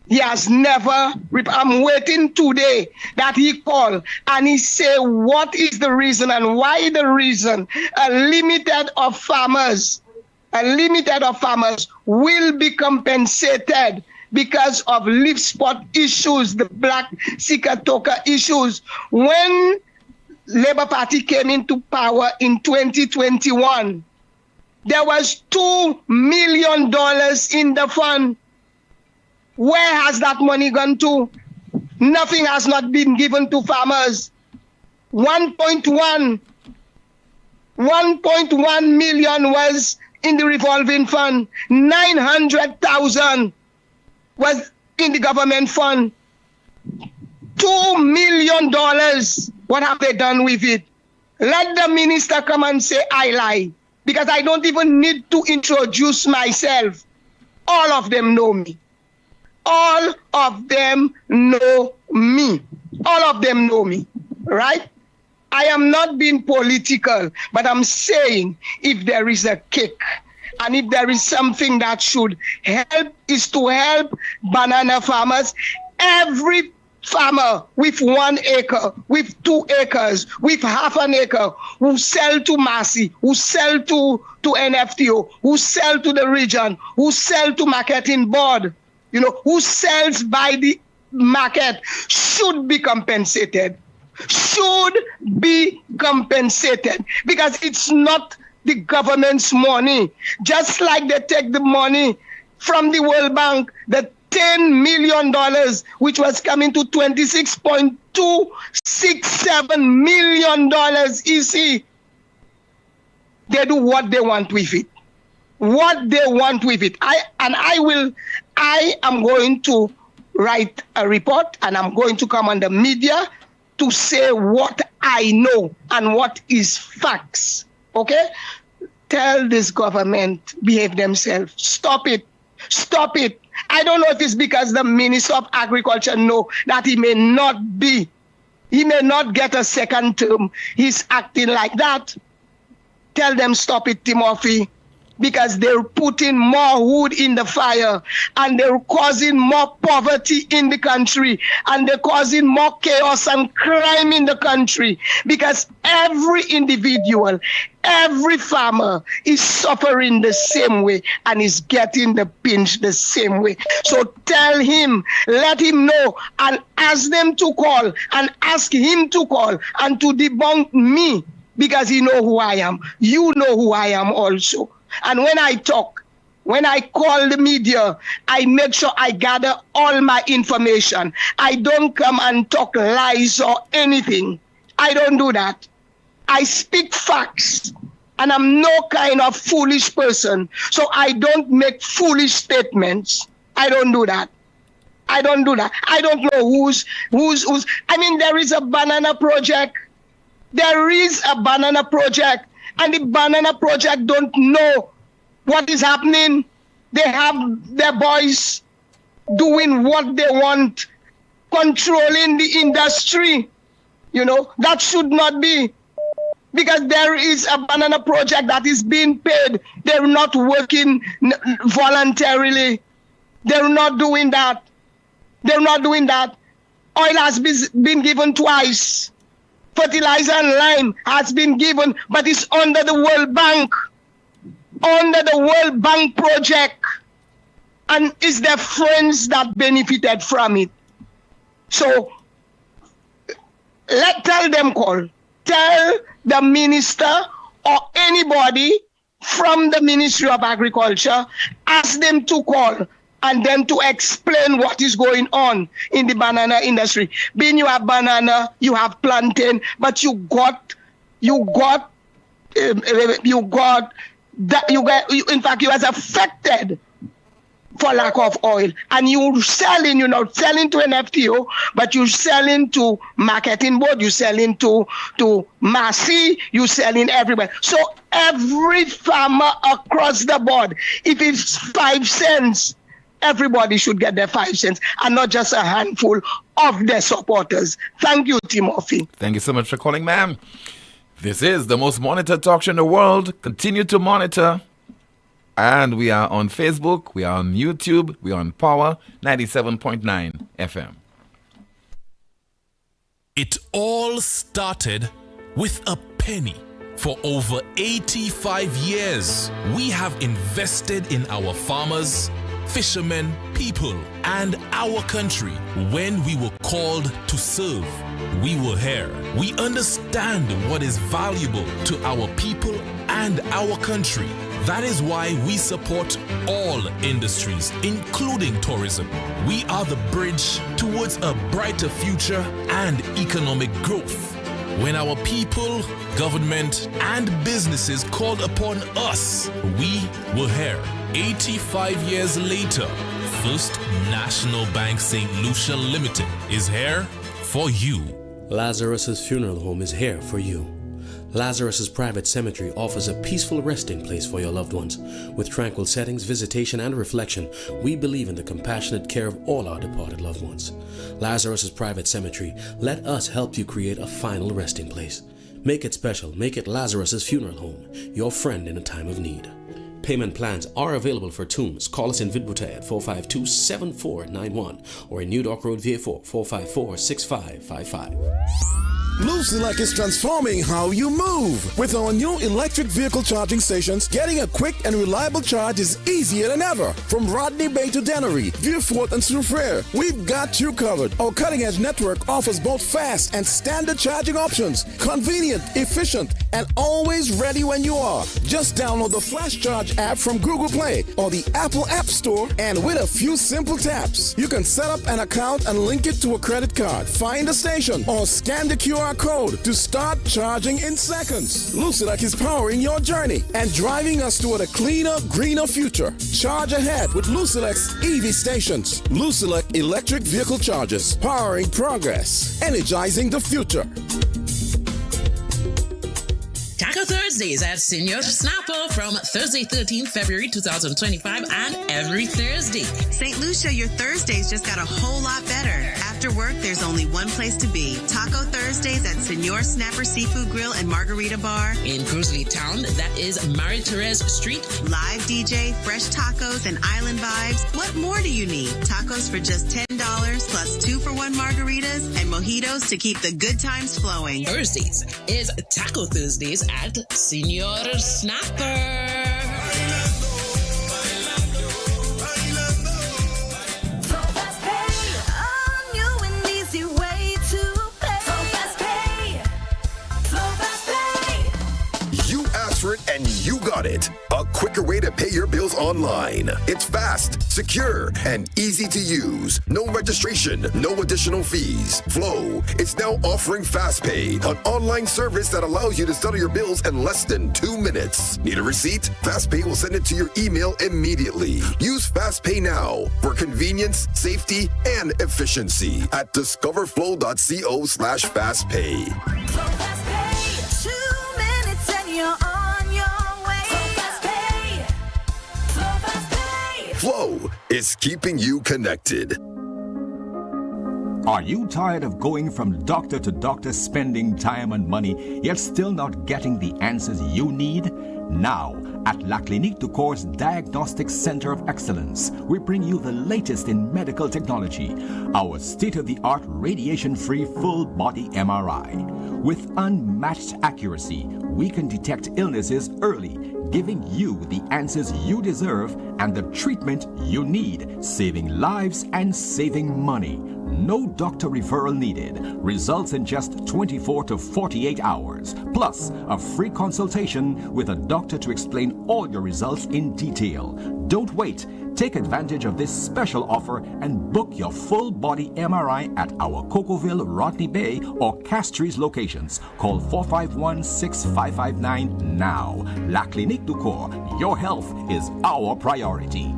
He has never, I'm waiting today that he call and he say what is the reason and why the reason a limited of farmers will be compensated because of leaf spot issues, the black Sikatoka issues. When Labour Party came into power in 2021, there was $2 million in the fund. Where has that money gone to? Nothing has not been given to farmers. 1.1 million was in the revolving fund. 900,000 was in the government fund. $2 million. What have they done with it? Let the minister come and say I lie, because I don't even need to introduce myself. All of them know me. All of them know me. All of them know me, right? I am not being political, but I'm saying if there is a kick and if there is something that should help, is to help banana farmers. Every farmer with 1 acre, with 2 acres, with half an acre, who sell to Massey, who sell to NFTO, who sell to the region, who sell to marketing board, who sells by the market, should be compensated. Should be compensated, because it's not the government's money. Just like they take the money from the World Bank, the $10 million, which was coming to $26.267 million EC. They do what they want with it. What they want with it. I am going to write a report and I'm going to come on the media to say what I know and what is facts. Okay? Tell this government, behave themselves. Stop it. Stop it. I don't know if it's because the Minister of Agriculture know that he may not get a second term. He's acting like that. Tell them stop it, Timothy, because they're putting more wood in the fire and they're causing more poverty in the country and they're causing more chaos and crime in the country, because every individual, every farmer is suffering the same way and is getting the pinch the same way. So tell him, let him know, and ask them to call and ask him to call and to debunk me, because he know who I am. You know who I am also. And when I talk, when I call the media, I make sure I gather all my information. I don't come and talk lies or anything. I don't do that. I speak facts, and I'm no kind of foolish person. So I don't make foolish statements. I don't do that. I don't do that. I don't know who's. I mean, there is a banana project. There is a banana project, and the banana project don't know what is happening. They have their boys doing what they want, controlling the industry. That should not be, because there is a banana project that is being paid. They're not working voluntarily. They're not doing that. They're not doing that. Oil has been given twice. Fertilizer and lime has been given, but it's under the World Bank. Under the World Bank project. And it's their friends that benefited from it. So, tell them call. Tell the minister or anybody from the Ministry of Agriculture, ask them to call and then to explain what is going on in the banana industry. Being you have banana, you have plantain, but you got was affected for lack of oil, and you're selling to an FTO, but you're selling to marketing board, you're selling to Massey, you're selling everywhere. So every farmer across the board, if it's 5 cents, everybody should get their 5 cents, and not just a handful of their supporters. Thank you, Timothy. Thank you so much for calling, ma'am. This is the most monitored talk show in the world. Continue to monitor. And we are on Facebook, we are on YouTube, we are on Power 97.9 FM. It all started with a penny. For over 85 years, we have invested in our farmers, fishermen, people, and our country. When we were called to serve, we were here. We understand what is valuable to our people and our country. That is why we support all industries, including tourism. We are the bridge towards a brighter future and economic growth. When our people, government, and businesses called upon us, we were here. 85 years later, First National Bank St. Lucia Limited is here for you. Lazarus's Funeral Home is here for you. Lazarus's Private Cemetery offers a peaceful resting place for your loved ones. With tranquil settings, visitation, and reflection, we believe in the compassionate care of all our departed loved ones. Lazarus's Private Cemetery, let us help you create a final resting place. Make it special. Make it Lazarus's Funeral Home, your friend in a time of need. Payment plans are available for tombs. Call us in Vidbuta at 452-7491 or in New Dock Road, VA4, 454-6555. Lucelec is transforming how you move. With our new electric vehicle charging stations, getting a quick and reliable charge is easier than ever. From Rodney Bay to Dennery, Vieux-Fort and Soufriere, we've got you covered. Our cutting-edge network offers both fast and standard charging options. Convenient, efficient, and always ready when you are. Just download the Flash Charge app from Google Play or the Apple App Store, and with a few simple taps, you can set up an account and link it to a credit card. Find a station or scan the QR code to start charging in seconds. Lucelec is powering your journey and driving us toward a cleaner, greener future. Charge ahead with Lucelec's EV stations. Lucelec electric vehicle chargers, powering progress, energizing the future. Taco Thursdays at Senior Snapper from Thursday, 13th February 2025 and every Thursday. St. Lucia, your Thursdays just got a whole lot better. After work, there's only one place to be. Taco Thursdays at Senor Snapper Seafood Grill and Margarita Bar. In Cruzley Town, that is Marie Therese Street. Live DJ, fresh tacos, and island vibes. What more do you need? Tacos for just $10 plus 2-for-1 margaritas and mojitos to keep the good times flowing. Thursdays is Taco Thursdays at Senor Snapper. And you got it. A quicker way to pay your bills online. It's fast, secure, and easy to use. No registration, no additional fees. Flow is now offering FastPay, an online service that allows you to settle your bills in less than 2 minutes. Need a receipt? FastPay will send it to your email immediately. Use FastPay now for convenience, safety, and efficiency at discoverflow.co/fastpay. Flow is keeping you connected. Are you tired of going from doctor to doctor, spending time and money, yet still not getting the answers you need? Now, at La Clinique du Corps Diagnostic Center of Excellence, we bring you the latest in medical technology, our state-of-the-art radiation-free full-body MRI. With unmatched accuracy, we can detect illnesses early, giving you the answers you deserve and the treatment you need, saving lives and saving money. No doctor referral needed. Results in just 24 to 48 hours. Plus, a free consultation with a doctor to explain all your results in detail. Don't wait. Take advantage of this special offer and book your full body MRI at our Cocoville, Rodney Bay, or Castries locations. Call 451-6559 now. La Clinique du Corps. Your health is our priority.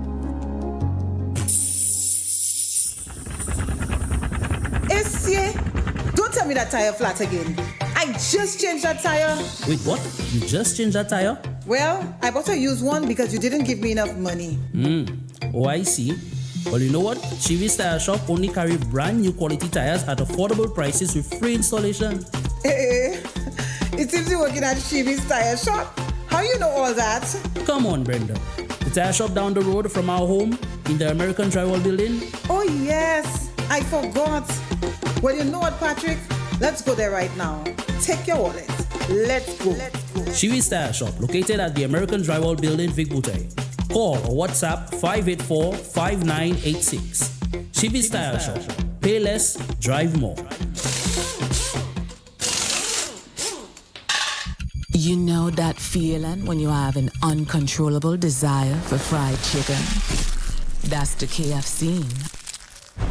Essie, don't tell me that tire flat again. I just changed that tire. Wait, what? You just changed that tire? Well, I bought a used one because you didn't give me enough money. Oh, I see. Well, you know what? Chivi's Tire Shop only carry brand new quality tires at affordable prices with free installation. Hey, it seems you're working at Chivi's Tire Shop. How you know all that? Come on, Brenda. The tire shop down the road from our home in the American Drywall Building. Oh, yes. I forgot. Well, you know what, Patrick? Let's go there right now. Take your wallet. Let's go. Shivi's Tire Shop, located at the American Drywall Building, Vic Butey. Call or WhatsApp 584-5986. Shivi's Tire Shop. Pay less, drive more. You know that feeling when you have an uncontrollable desire for fried chicken? That's the KFC.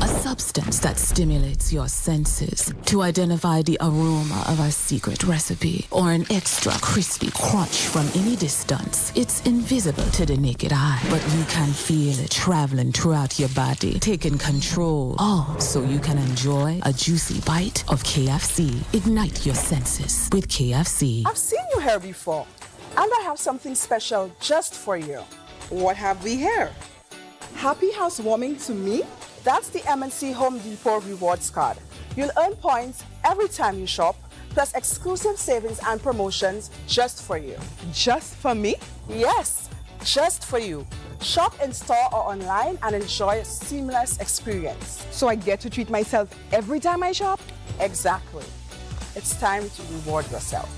A substance that stimulates your senses to identify the aroma of our secret recipe or an extra crispy crunch from any distance. It's invisible to the naked eye, but you can feel it traveling throughout your body, taking control. All so you can enjoy a juicy bite of KFC. Ignite your senses with KFC. I've seen you here before, and I have something special just for you. What have we here? Happy housewarming to me? That's the MNC Home Depot Rewards Card. You'll earn points every time you shop, plus exclusive savings and promotions just for you. Just for me? Yes, just for you. Shop in store or online and enjoy a seamless experience. So I get to treat myself every time I shop? Exactly. It's time to reward yourself.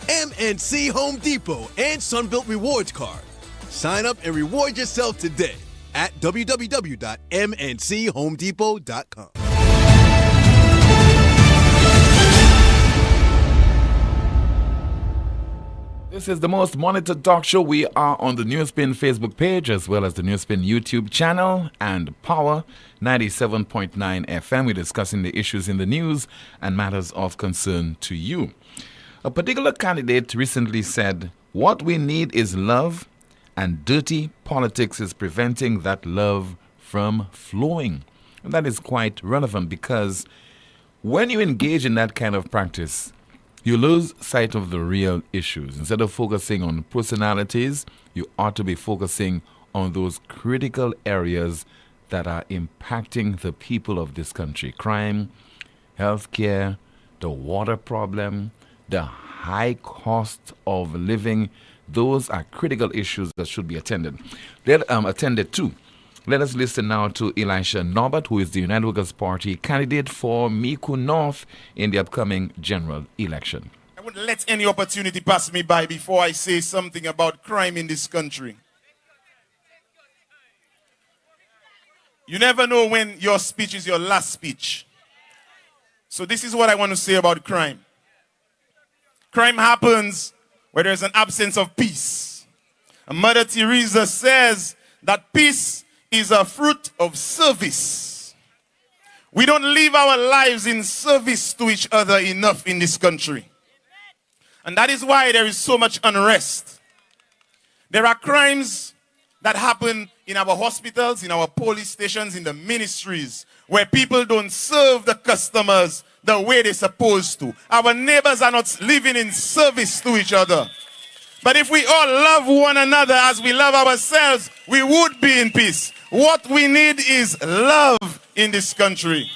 MNC Home Depot and Sunbelt Rewards Card. Sign up and reward yourself today at www.mnchomedepot.com. This is the most monitored talk show. We are on the NewsSpin Facebook page as well as the NewsSpin YouTube channel and Power 97.9 FM. We're discussing the issues in the news and matters of concern to you. A particular candidate recently said, "What we need is love, and dirty politics is preventing that love from flowing." And that is quite relevant because when you engage in that kind of practice, you lose sight of the real issues. Instead of focusing on personalities, you ought to be focusing on those critical areas that are impacting the people of this country. Crime, healthcare, the water problem, the high cost of living. Those are critical issues that should be attended to. Let us listen now to Elisha Norbert, who is the United Workers' Party candidate for Miku North in the upcoming general election. I wouldn't let any opportunity pass me by before I say something about crime in this country. You never know when your speech is your last speech. So this is what I want to say about crime. Crime happens where there's an absence of peace. And Mother Teresa says that peace is a fruit of service. We don't live our lives in service to each other enough in this country. And that is why there is so much unrest. There are crimes that happen in our hospitals, in our police stations, in the ministries, where people don't serve the customers the way they're supposed to. Our neighbors are not living in service to each other. But if we all love one another as we love ourselves, we would be in peace. What we need is love in this country.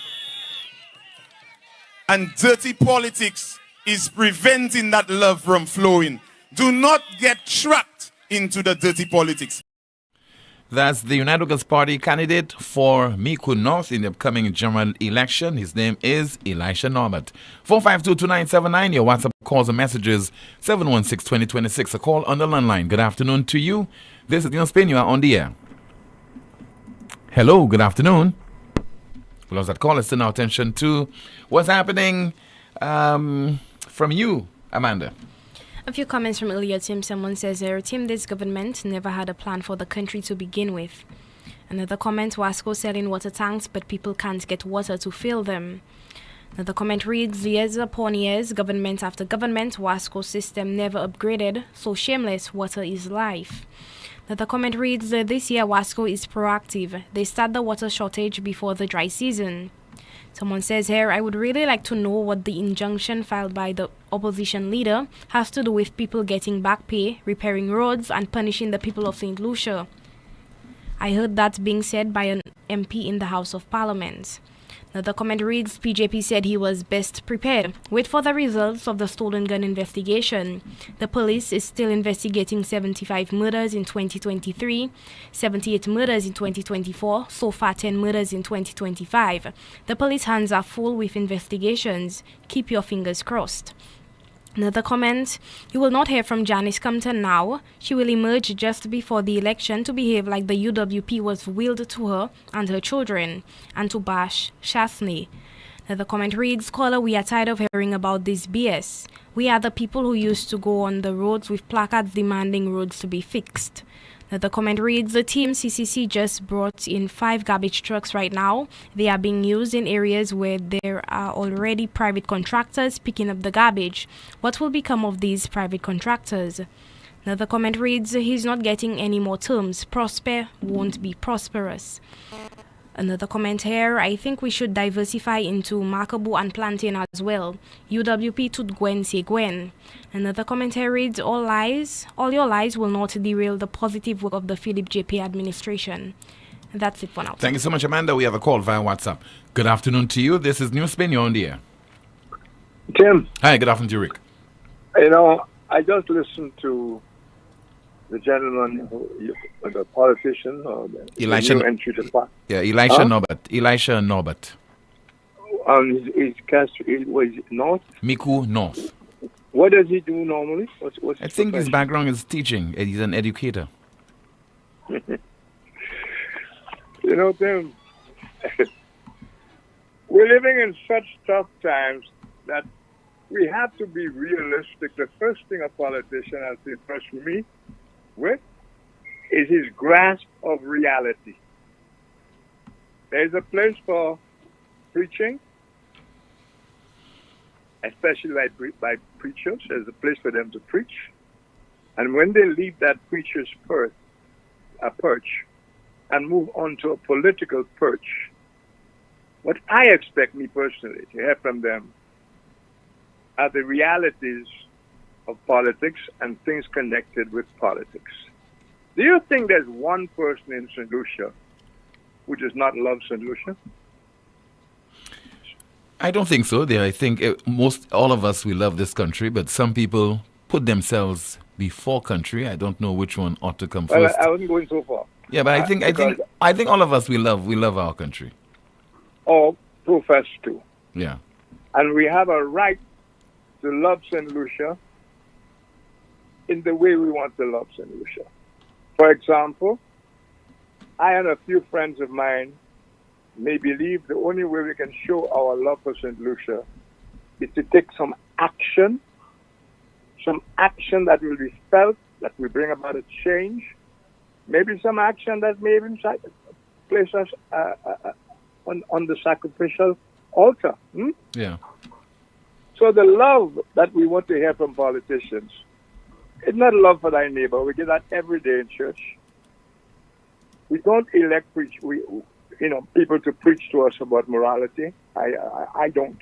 And dirty politics is preventing that love from flowing. Do not get trapped into the dirty politics. That's the United Workers' Party candidate for Miku North in the upcoming general election. His name is Elisha Norbert. 452-2979, your WhatsApp calls and messages, 716-2026. A call on the landline. Good afternoon to you. This is NewsSpin. You are on the air. Hello, good afternoon. We lost that call. Let's turn our attention to what's happening from you, Amanda. A few comments from earlier, Tim. Someone says, Tim, this government never had a plan for the country to begin with. Another comment, Wasco selling water tanks, but people can't get water to fill them. Another comment reads, years upon years, government after government, Wasco system never upgraded, so shameless, water is life. Another comment reads, this year Wasco is proactive. They start the water shortage before the dry season. Someone says here, I would really like to know what the injunction filed by the opposition leader has to do with people getting back pay, repairing roads, and punishing the people of St. Lucia. I heard that being said by an MP in the House of Parliament. The comment reads, PJP said he was best prepared. Wait for the results of the stolen gun investigation. The police is still investigating 75 murders in 2023, 78 murders in 2024, so far 10 murders in 2025. The police hands are full with investigations. Keep your fingers crossed. Another comment, you will not hear from Janice Compton now. She will emerge just before the election to behave like the UWP was willed to her and her children, and to bash Shasney. Another comment reads, caller, we are tired of hearing about this BS. We are the people who used to go on the roads with placards demanding roads to be fixed. The comment reads, the team CCC just brought in 5 garbage trucks right now. They are being used in areas where there are already private contractors picking up the garbage. What will become of these private contractors? Another comment reads, he's not getting any more terms. Prosper won't be prosperous. Another comment here, I think we should diversify into Makabu and Plantain as well. UWP to Gwen say Gwen. Another comment here reads, all your lies will not derail the positive work of the Philip JP administration. And that's it for now. Thank you so much, Amanda. We have a call via WhatsApp. Good afternoon to you. This is NewsSpin. You're on the air. Tim. Hi, good afternoon to you, Rick. You know, I just listened to the gentleman, the politician, or the new entry to park. Yeah, Elisha Norbert. Elisha Norbert. His caste was North? Miku North. What does he do normally? What's I think his background is teaching. He's an educator. You know, Tim, we're living in such tough times that we have to be realistic. The first thing a politician has to impress me with is his grasp of reality. There's a place for preaching, especially by preachers. There's a place for them to preach. And when they leave that preacher's perch and move on to a political perch, what I expect, me personally, to hear from them are the realities of politics and things connected with politics. Do you think there's one person in St. Lucia who does not love St. Lucia? I don't think so. I think all of us, we love this country, but some people put themselves before country. I don't know which one ought to come first. I wasn't going so far. Yeah, but I think all of us, we love our country. Or profess to. Yeah. And we have a right to love St. Lucia in the way we want to love St. Lucia. For example, I and a few friends of mine may believe the only way we can show our love for St. Lucia is to take some action that will be felt, that will bring about a change, maybe some action that may even place us on the sacrificial altar. Yeah. So the love that we want to hear from politicians, it's not love for thy neighbor. We get that every day in church. We don't elect people to preach to us about morality. I don't.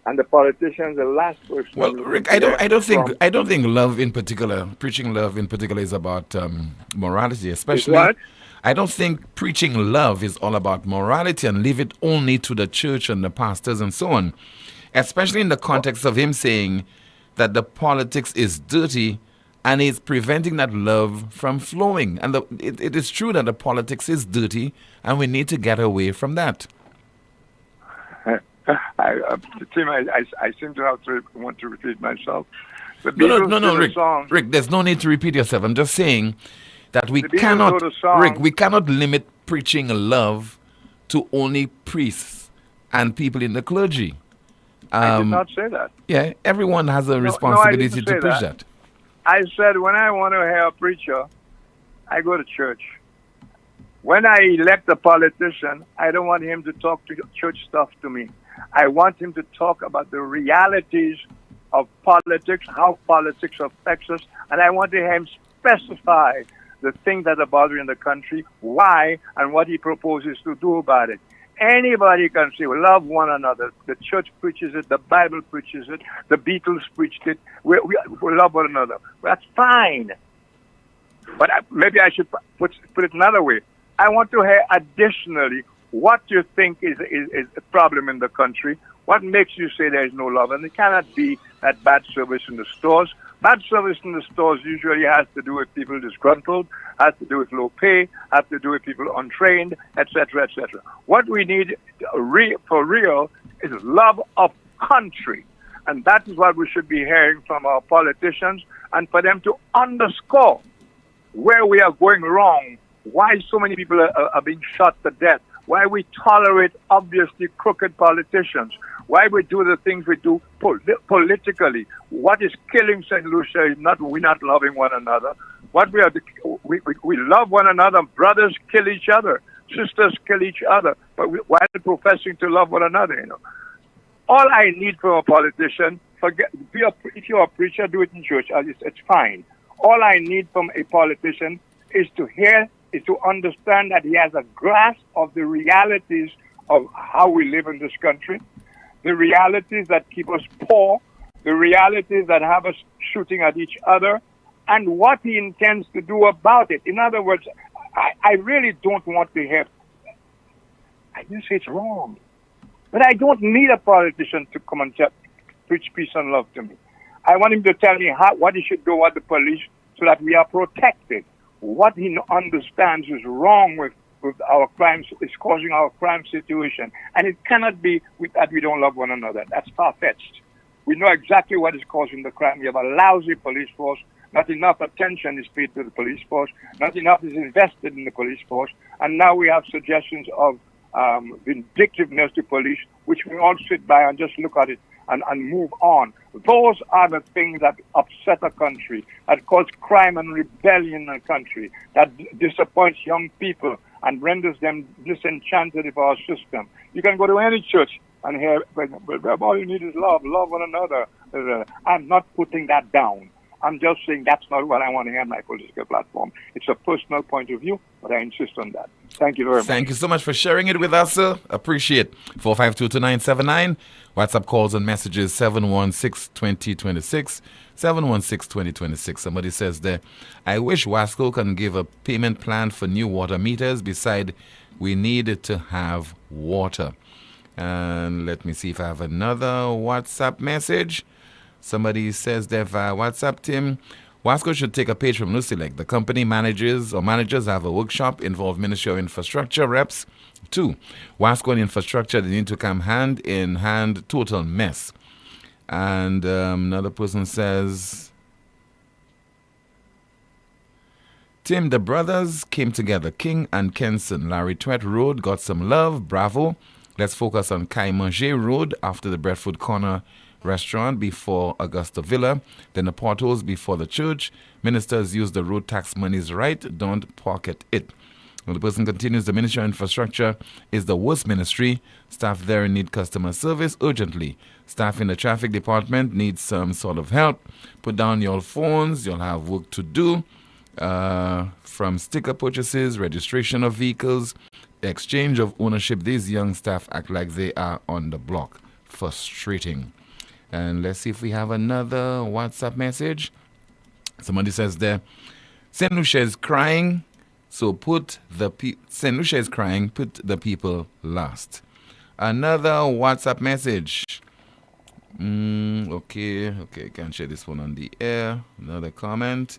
And the politicians, the last person. Well, Rick, I don't think love in particular, preaching love in particular, is about morality. Especially, what? I don't think preaching love is all about morality and leave it only to the church and the pastors and so on. Especially in the context of him saying that the politics is dirty and is preventing that love from flowing. And it is true that the politics is dirty and we need to get away from that. Tim, I seem to have to want to repeat myself. No, Rick. Rick, there's no need to repeat yourself. I'm just saying that we cannot limit preaching love to only priests and people in the clergy. I did not say that. Yeah, everyone has a responsibility to preach that. I said when I want to hear a preacher, I go to church. When I elect a politician, I don't want him to talk to church stuff to me. I want him to talk about the realities of politics, how politics affects us, and I want to hear him specify the things that are bothering the country, why, and what he proposes to do about it. Anybody can say, we love one another. The church preaches it, the Bible preaches it, the Beatles preached it. We love one another. That's fine. But maybe I should put it another way. I want to hear additionally what you think is a problem in the country. What makes you say there is no love? And it cannot be that bad service in the stores. Bad service in the stores usually has to do with people disgruntled, has to do with low pay, has to do with people untrained, etc., etc. What we need for real is love of country. And that is what we should be hearing from our politicians, and for them to underscore where we are going wrong, why so many people are being shot to death, why we tolerate obviously crooked politicians, why we do the things we do politically. What is killing St. Lucia is we're not loving one another. What we love one another. Brothers kill each other, sisters kill each other, but while professing to love one another, you know. All I need from a politician, if you're a preacher, do it in church. It's fine. All I need from a politician is to understand that he has a grasp of the realities of how we live in this country, the realities that keep us poor, the realities that have us shooting at each other, and what he intends to do about it. In other words, I really don't want to hear, I didn't say it's wrong, but I don't need a politician to come and preach peace and love to me. I want him to tell me what he should do with the police so that we are protected. What he understands is wrong with our crimes, is causing our crime situation. And it cannot be that we don't love one another. That's far-fetched. We know exactly what is causing the crime. We have a lousy police force. Not enough attention is paid to the police force. Not enough is invested in the police force. And now we have suggestions of vindictiveness to police, which we all sit by and just look at it and move on. Those are the things that upset a country, that cause crime and rebellion in a country, that disappoints young people and renders them disenchanted with our system. You can go to any church and hear, well, all you need is love one another. I'm not putting that down. I'm just saying that's not what I want to hear on my political platform. It's a personal point of view, but I insist on that. Thank you very much. Thank you so much for sharing it with us, sir. Appreciate. 4522979. WhatsApp calls and messages 716-2026. 716-2026. Somebody says there, I wish Wasco can give a payment plan for new water meters. Beside, we need to have water. And let me see if I have another WhatsApp message. Somebody says that WhatsApp Tim, Wasco should take a page from Lucilec. The company managers have a workshop, involve Ministry of Infrastructure reps. 2, Wasco and infrastructure, they need to come hand in hand, total mess. And another person says, Tim, the brothers came together. King and Kenson, Larry Twet Road got some love. Bravo. Let's focus on Kaimanger Road after the Breadfruit Corner restaurant before Augusta Villa, then the potholes before the church. Ministers use the road tax monies right, don't pocket it. Well, the person continues, the Ministry of Infrastructure is the worst ministry. Staff there need customer service urgently. Staff in the traffic department needs some sort of help. Put down your phones, you'll have work to do. From sticker purchases, registration of vehicles, exchange of ownership, these young staff act like they are on the block. Frustrating. And let's see if we have another WhatsApp message. Somebody says there, St. Lucia is crying, so put the people last. Another WhatsApp message. Okay, I can share this one on the air. Another comment.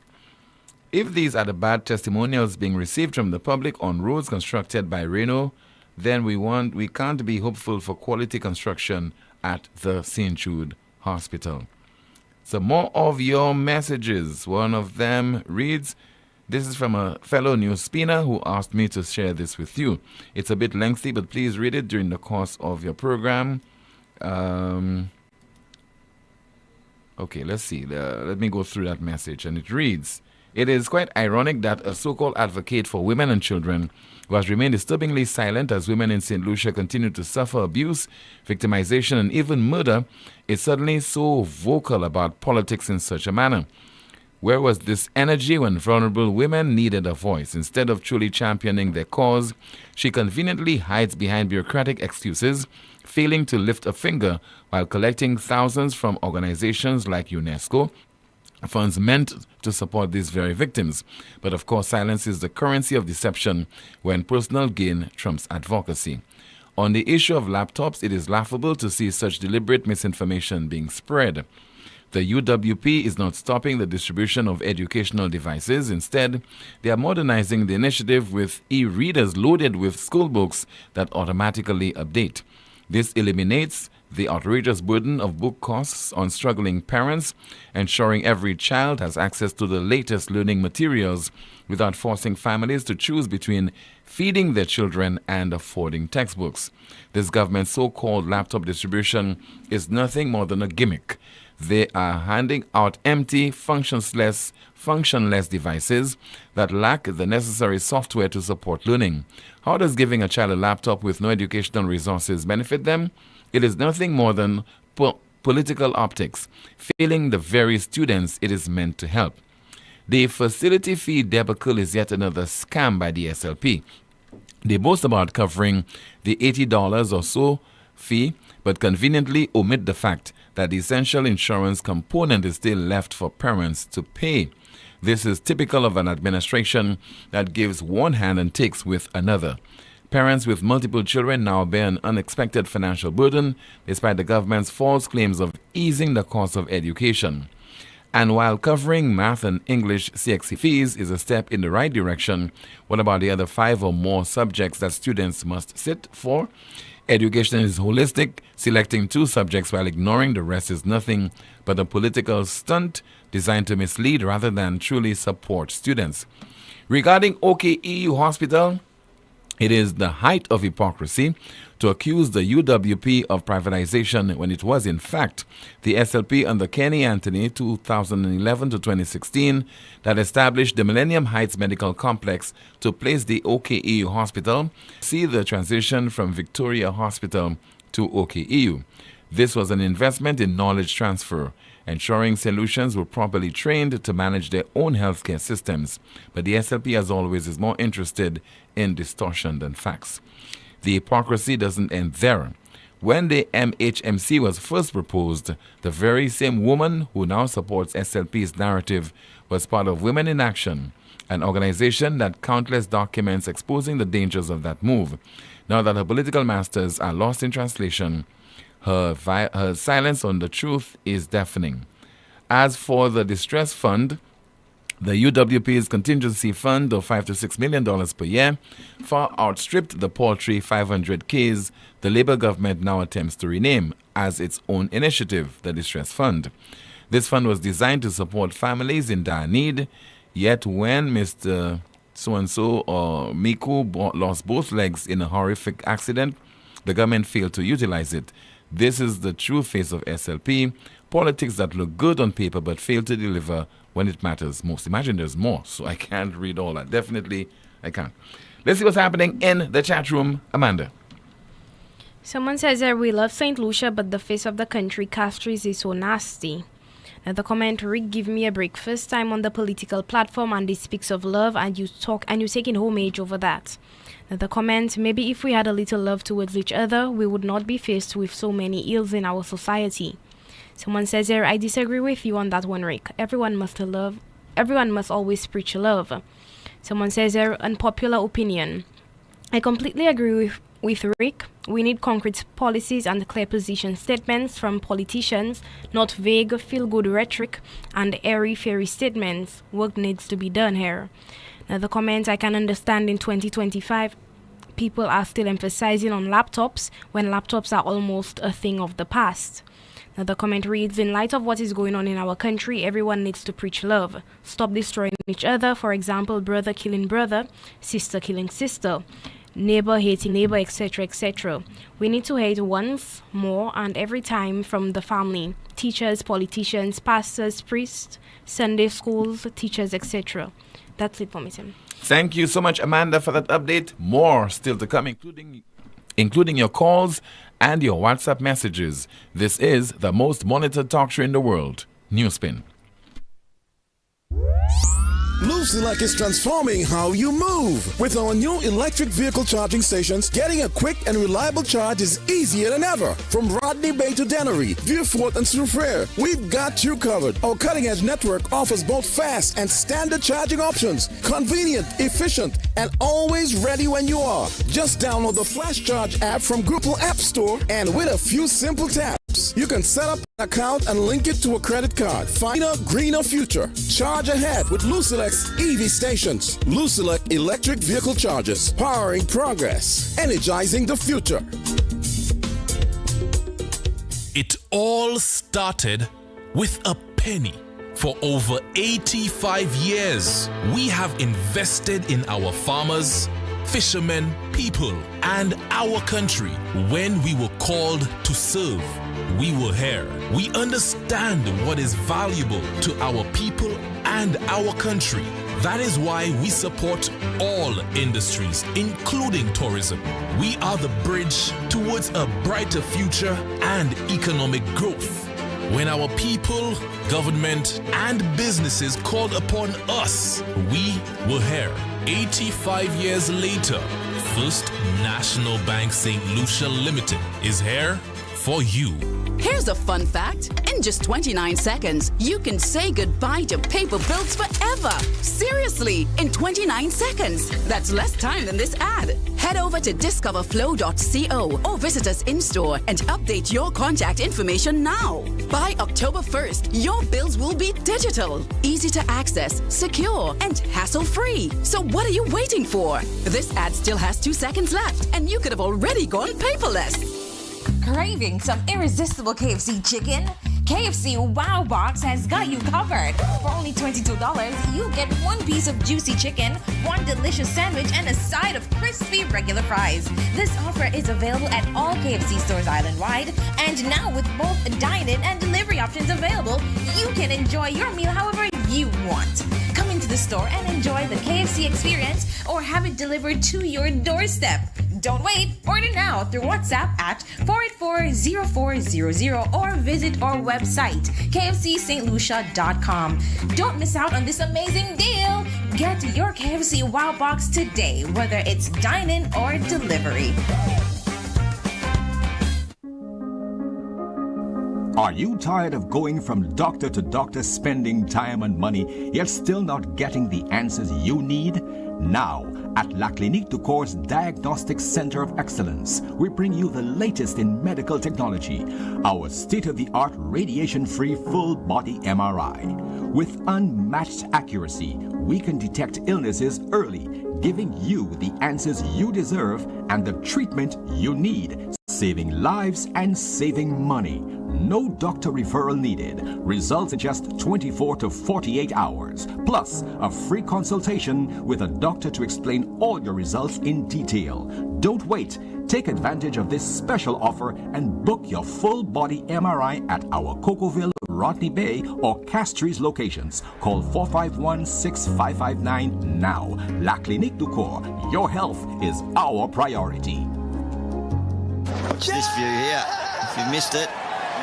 If these are the bad testimonials being received from the public on roads constructed by Reno, then we can't be hopeful for quality construction at the St. Jude Hospital. So more of your messages. One of them reads, this is from a fellow NewsSpinner who asked me to share this with you. It's a bit lengthy, but please read it during the course of your program. Okay, let's see. Let me go through that message. And it reads, it is quite ironic that a so-called advocate for women and children who has remained disturbingly silent as women in St. Lucia continue to suffer abuse, victimization, and even murder is suddenly so vocal about politics in such a manner. Where was this energy when vulnerable women needed a voice? Instead of truly championing their cause, she conveniently hides behind bureaucratic excuses, failing to lift a finger while collecting thousands from organizations like UNESCO funds meant to support these very victims. But of course, silence is the currency of deception when personal gain trumps advocacy. On the issue of laptops, it is laughable to see such deliberate misinformation being spread. The UWP is not stopping the distribution of educational devices. Instead, they are modernizing the initiative with e-readers loaded with school books that automatically update. This eliminates the outrageous burden of book costs on struggling parents, ensuring every child has access to the latest learning materials without forcing families to choose between feeding their children and affording textbooks. This government's so-called laptop distribution is nothing more than a gimmick. They are handing out empty, functionless devices that lack the necessary software to support learning. How does giving a child a laptop with no educational resources benefit them? It is nothing more than political optics, failing the very students it is meant to help. The facility fee debacle is yet another scam by the SLP. They boast about covering the $80 or so fee, but conveniently omit the fact that the essential insurance component is still left for parents to pay. This is typical of an administration that gives one hand and takes with another. Parents with multiple children now bear an unexpected financial burden despite the government's false claims of easing the cost of education. And while covering math and English CXC fees is a step in the right direction, what about the other 5 or more subjects that students must sit for? Education is holistic. Selecting 2 subjects while ignoring the rest is nothing but a political stunt designed to mislead rather than truly support students. Regarding OKEU Hospital, it is the height of hypocrisy to accuse the UWP of privatization when it was, in fact, the SLP under Kenny Anthony 2011 to 2016 that established the Millennium Heights Medical Complex to place the OKEU Hospital. See the transition from Victoria Hospital to OKEU. This was an investment in knowledge transfer, ensuring solutions were properly trained to manage their own healthcare systems. But the SLP, as always, is more interested in distortion than facts. The hypocrisy doesn't end there. When the MHMC was first proposed, the very same woman who now supports SLP's narrative was part of Women in Action, an organization that countless documents exposing the dangers of that move. Now that her political masters are lost in translation, her silence on the truth is deafening. As for the distress fund, the UWP's contingency fund of $5 to $6 million per year far outstripped the paltry 500 Ks the Labour government now attempts to rename as its own initiative, the Distress Fund. This fund was designed to support families in dire need, yet when Mr. So-and-so or Miku lost both legs in a horrific accident, the government failed to utilize it. This is the true face of SLP, politics that look good on paper but fail to deliver when it matters most. Imagine there's more, so I can't read all that. Definitely, I can't. Let's see what's happening in the chat room. Amanda. Someone says that we love St. Lucia, but the face of the country, Castries, is so nasty. Now the comment, Rick, give me a break. First time on the political platform and it speaks of love and you taking homage over that. Now the comment, maybe if we had a little love towards each other, we would not be faced with so many ills in our society. Someone says here, I disagree with you on that one, Rick. Everyone must always preach love. Someone says here, unpopular opinion. I completely agree with Rick. We need concrete policies and clear position statements from politicians, not vague, feel-good rhetoric and airy-fairy statements. Work needs to be done here. Now the comment, I can understand in 2025, people are still emphasizing on laptops when laptops are almost a thing of the past. Now the comment reads, in light of what is going on in our country, everyone needs to preach love. Stop destroying each other. For example, brother killing brother, sister killing sister, neighbor hating neighbor, etc., etc. We need to hate once more and every time from the family, teachers, politicians, pastors, priests, Sunday schools, teachers, etc. That's it for me, Tim. Thank you so much, Amanda, for that update. More still to come, including your calls and your WhatsApp messages. This is the most monitored talk show in the world, NewsSpin. Lucelec is transforming how you move. With our new electric vehicle charging stations, getting a quick and reliable charge is easier than ever. From Rodney Bay to Dennery, Vieux-Fort and Soufriere, we've got you covered. Our cutting-edge network offers both fast and standard charging options. Convenient, efficient, and always ready when you are. Just download the Flash Charge app from Google App Store, and with a few simple taps, you can set up an account and link it to a credit card. Find a greener future. Charge ahead with Lucelec's EV stations. Lucelec electric vehicle chargers, powering progress, energizing the future. It all started with a penny. For over 85 years, we have invested in our farmers, fishermen, people, and our country. When we were called to serve, we were here. We understand what is valuable to our people and our country. That is why we support all industries, including tourism. We are the bridge towards a brighter future and economic growth. When our people, government, and businesses called upon us, we were here. 85 years later, First National Bank St. Lucia Limited is here for you. Here's a fun fact. In just 29 seconds, you can say goodbye to paper bills forever. Seriously, in 29 seconds. That's less time than this ad. Head over to discoverflow.co or visit us in-store and update your contact information now. By October 1st, your bills will be digital, easy to access, secure, and hassle-free. So what are you waiting for? This ad still has 2 seconds left, and you could have already gone paperless. Craving some irresistible KFC chicken? KFC Wow Box has got you covered. For only $22, you get 1 piece of juicy chicken, 1 delicious sandwich, and a side of crispy regular fries. This offer is available at all KFC stores island-wide, and now with both dine-in and delivery options available, you can enjoy your meal however you want. Come into the store and enjoy the KFC experience or have it delivered to your doorstep. Don't wait, order now through WhatsApp at 484-0400 or visit our website, kfcstlucia.com. Don't miss out on this amazing deal. Get your KFC Wow Box today, whether it's dine-in or delivery. Are you tired of going from doctor to doctor, spending time and money, yet still not getting the answers you need? Now, at La Clinique du Corps Diagnostic Center of Excellence, we bring you the latest in medical technology, our state-of-the-art radiation-free full-body MRI. With unmatched accuracy, we can detect illnesses early, giving you the answers you deserve and the treatment you need, saving lives and saving money. No doctor referral needed. Results in just 24 to 48 hours. Plus, a free consultation with a doctor to explain all your results in detail. Don't wait. Take advantage of this special offer and book your full-body MRI at our Cocoville, Rodney Bay, or Castries locations. Call 451-6559 now. La Clinique du Corps. Your health is our priority. Watch this view here. If you missed it,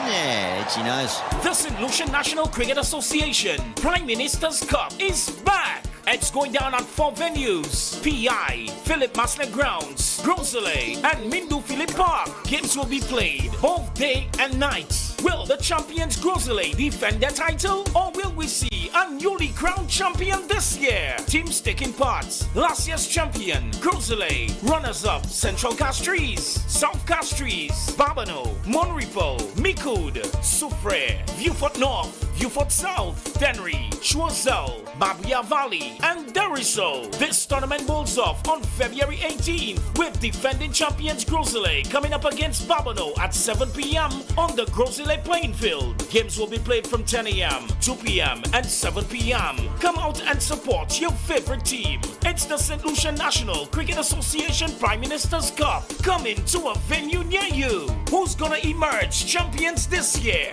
yeah, itchy nose. The St. Lucia National Cricket Association Prime Minister's Cup is back. It's going down on 4 venues: PI, Philip Masler Grounds, Groseley, and Mindu Philip Park. Games will be played both day and night. Will the champions Groseley defend their title, or will we see a newly crowned champion this year? Teams taking part: last year's champion Groseley, runners-up Central Castries, South Castries, Babano, Monrepo, Micoud, Soufriere, Vieux-Fort North, Vieux-Fort South, Dennery, Choiseul, Babia Valley, and Deriso. This tournament bowls off on February 18th with defending champions Groseley coming up against Babano at 7 p.m. on the Groseley playing field. Games will be played from 10 a.m., 2 p.m. and 7 p.m. Come out and support your favorite team. It's the St. Lucia National Cricket Association Prime Minister's Cup coming to a venue near you. Who's gonna emerge champions this year?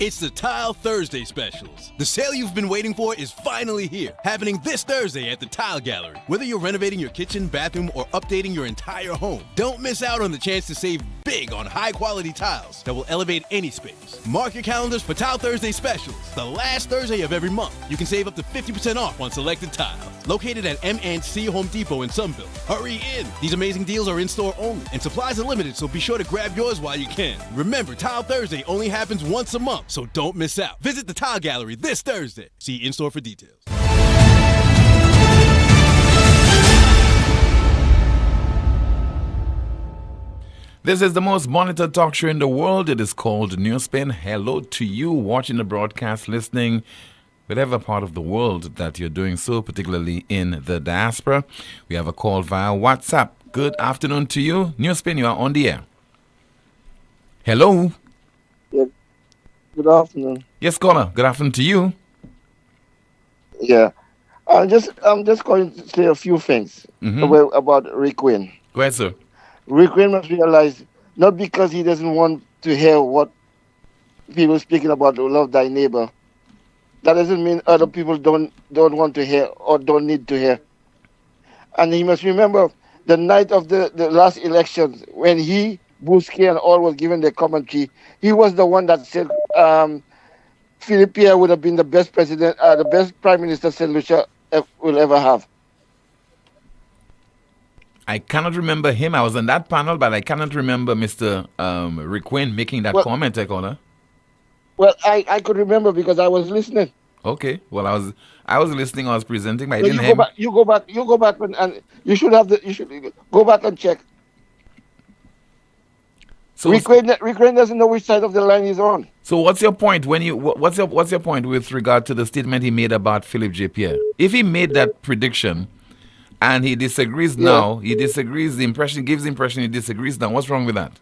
It's the Tile Thursday specials. The sale you've been waiting for is finally here, happening this Thursday at the Tile Gallery. Whether you're renovating your kitchen, bathroom, or updating your entire home, don't miss out on the chance to save big on high-quality tiles that will elevate any space. Mark your calendars for Tile Thursday specials, the last Thursday of every month. You can save up to 50% off on selected tiles. Located at M&C Home Depot in Sunville. Hurry in! These amazing deals are in-store only, and supplies are limited, so be sure to grab yours while you can. Remember, Tile Thursday only happens once a month, so don't miss out. Visit the Tile Gallery this Thursday. See in-store for details. This is the most monitored talk show in the world. It is called NewsSpin. Hello to you watching the broadcast, listening, whatever part of the world that you're doing so, particularly in the diaspora. We have a call via WhatsApp. Good afternoon to you. NewsSpin, you are on the air. Hello. Yeah. Good afternoon. Yes, caller. Good afternoon to you. Yeah. I'm just going to say a few things about Rick Wayne. Go ahead, sir. Rick Wayne must realize, not because he doesn't want to hear what people speaking about love thy neighbor, that doesn't mean other people don't want to hear or don't need to hear. And he must remember the night of the last elections, when he, Busquets and all was given their commentary, he was the one that said Philippe Pierre would have been the best president, the best prime minister St. Lucia will ever have. I cannot remember him. I was on that panel, but I cannot remember Mr. Rick Wayne making that comment, caller. Well, I could remember because I was listening. Okay. Well, I was listening. I was presenting, but I So didn't hear. you go back, and you should go back and check. So Rick Wayne doesn't know which side of the line he's on. So what's your point what's your point with regard to the statement he made about Philippe J. Pierre? If he made that prediction and he disagrees now, gives the impression he disagrees now, what's wrong with that?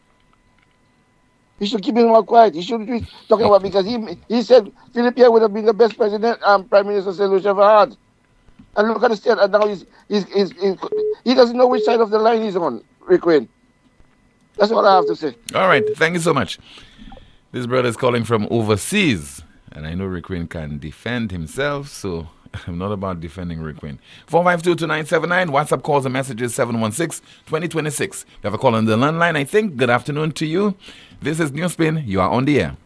He should keep his mouth quiet. He shouldn't be talking about, because he said Philippe Pierre would have been the best president and prime minister St. Lucia ever had. And look at the state, and now he doesn't know which side of the line he's on, Rick Wayne. That's what I have to say. All right, thank you so much. This brother is calling from overseas, and I know Rick Wayne can defend himself, so I'm not about defending Rick Wayne. 452-2979, WhatsApp calls and messages 716-2026. We have a call on the landline, I think. Good afternoon to you. This is NewsSpin. You are on the air.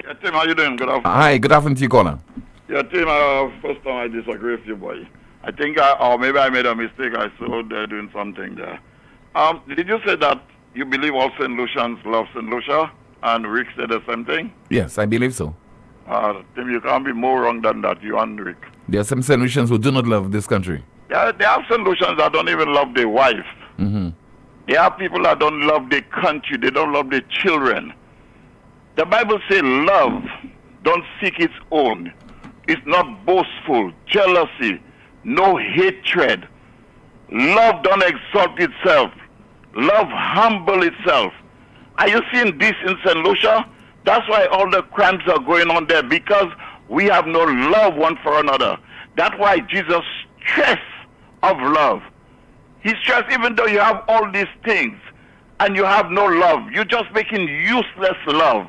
Yeah, Tim, how you doing? Good afternoon. Hi, good afternoon to you, caller. Yeah, Tim, first time I disagree with you, boy. I think, or maybe I made a mistake. I saw they're doing something there. Did you say that you believe all St. Lucians love St. Lucia, and Rick said the same thing? Yes, I believe so. Tim, you can't be more wrong than that, you and Rick. There are some St. Lucians who do not love this country. Yeah, there are St. Lucians that don't even love their wife. Mm-hmm. There are people that don't love their country. They don't love their children. The Bible says love don't seek its own. It's not boastful, jealousy, no hatred. Love don't exalt itself. Love humble itself. Are you seeing this in St. Lucia? That's why all the crimes are going on there, because we have no love one for another. That's why Jesus stressed of love. He stressed, even though you have all these things and you have no love, you're just making useless love.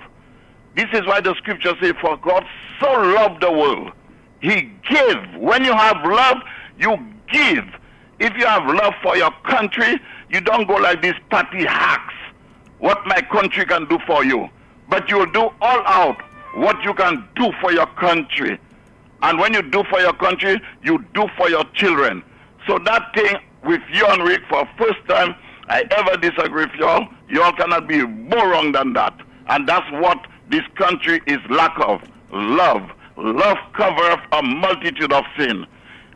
This is why the scripture says, for God so loved the world, he gave. When you have love, you give. If you have love for your country, you don't go like these party hacks, what my country can do for you. But you will do all out what you can do for your country. And when you do for your country, you do for your children. So that thing with you and Rick, for first time I ever disagree with y'all. Y'all cannot be more wrong than that. And that's what this country is lack of. Love. Love covers a multitude of sin.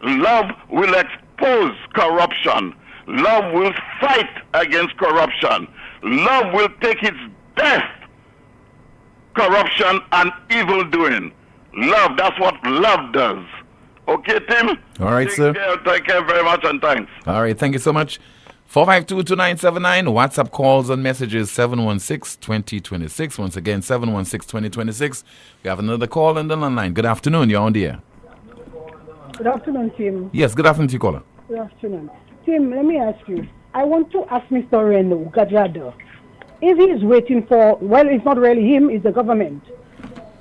Love will expose corruption. Love will fight against corruption. Love will take its death, corruption and evil doing. Love, that's what love does. Okay, Tim? All right, sir. Take care very much, and thanks. All right, thank you so much. 452-2979, WhatsApp calls and messages 716-2026. Once again, 716-2026. We have another call on the line. Good afternoon, you're on the air. Good afternoon, Tim. Yes, good afternoon to you, caller. Good afternoon. Tim, let me ask you. I want to ask Mr. Reno Gajado if he is waiting for, well, it's not really him, it's the government,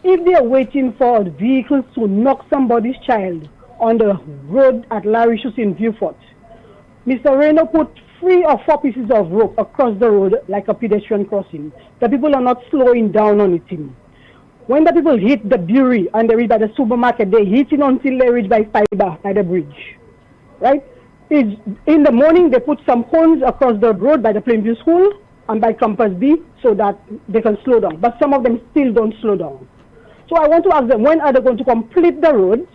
if they are waiting for vehicles to knock somebody's child on the road at Larishus in Viewfort, Mr. Reno put 3 or 4 pieces of rope across the road like a pedestrian crossing. The people are not slowing down on it. When the people hit the brewery and they reach by the supermarket, they hit it until they reach by fiber by the bridge. Right? In the morning, they put some cones across the road by the Plainview School and by Campus B so that they can slow down. But some of them still don't slow down. So I want to ask them, when are they going to complete the roads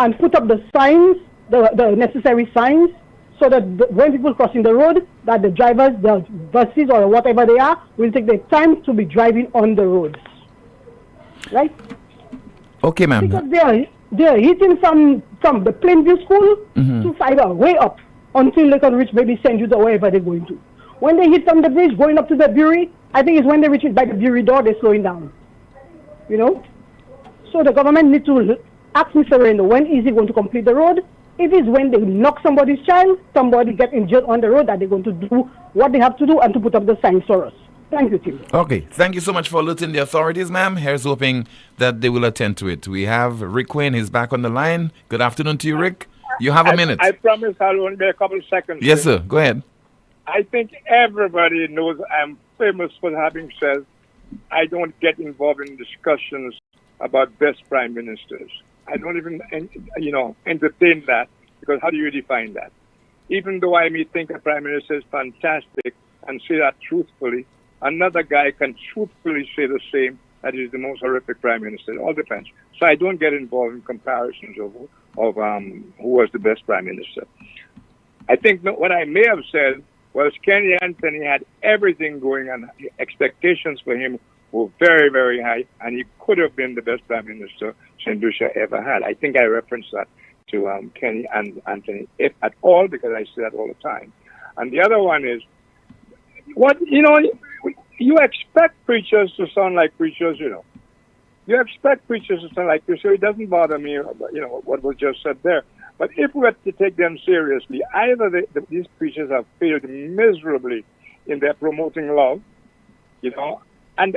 and put up the signs, the necessary signs, so that when people crossing the road, that the drivers, the buses or whatever they are, will take the time to be driving on the roads. Right? Okay, ma'am. Because they are hitting from the Plainview School to fiber, way up, until they can reach maybe St. Jude or wherever they're going to. When they hit from the bridge, going up to the brewery, I think it's when they reach it by the brewery door, they're slowing down. You know? So the government needs to ask Mr. Reno, when is he going to complete the road? If it's when they knock somebody's child, somebody get injured on the road, that they're going to do what they have to do and to put up the signs for us. Thank you, Tim. Okay, thank you so much for alerting the authorities, ma'am. Here's hoping that they will attend to it. We have Rick Wayne, he's back on the line. Good afternoon to you, Rick. You have a minute. I promise I'll only be a couple of seconds. Yes, sir. Go ahead. I think everybody knows I'm famous for having said I don't get involved in discussions about best prime ministers. I don't even, entertain that, because how do you define that? Even though I may think a prime minister is fantastic and say that truthfully, another guy can truthfully say the same, that is the most horrific prime minister. It all depends. So I don't get involved in comparisons of who was the best prime minister. I think what I may have said was Kenny Anthony had everything going on. Expectations for him were very, very high, and he could have been the best prime minister St. Lucia ever had. I think I referenced that to Kenny and Anthony, if at all, because I say that all the time. And the other one is, you expect preachers to sound like preachers, You expect preachers to sound like preachers, so it doesn't bother me, what was just said there. But if we have to take them seriously, either these preachers have failed miserably in their promoting love, and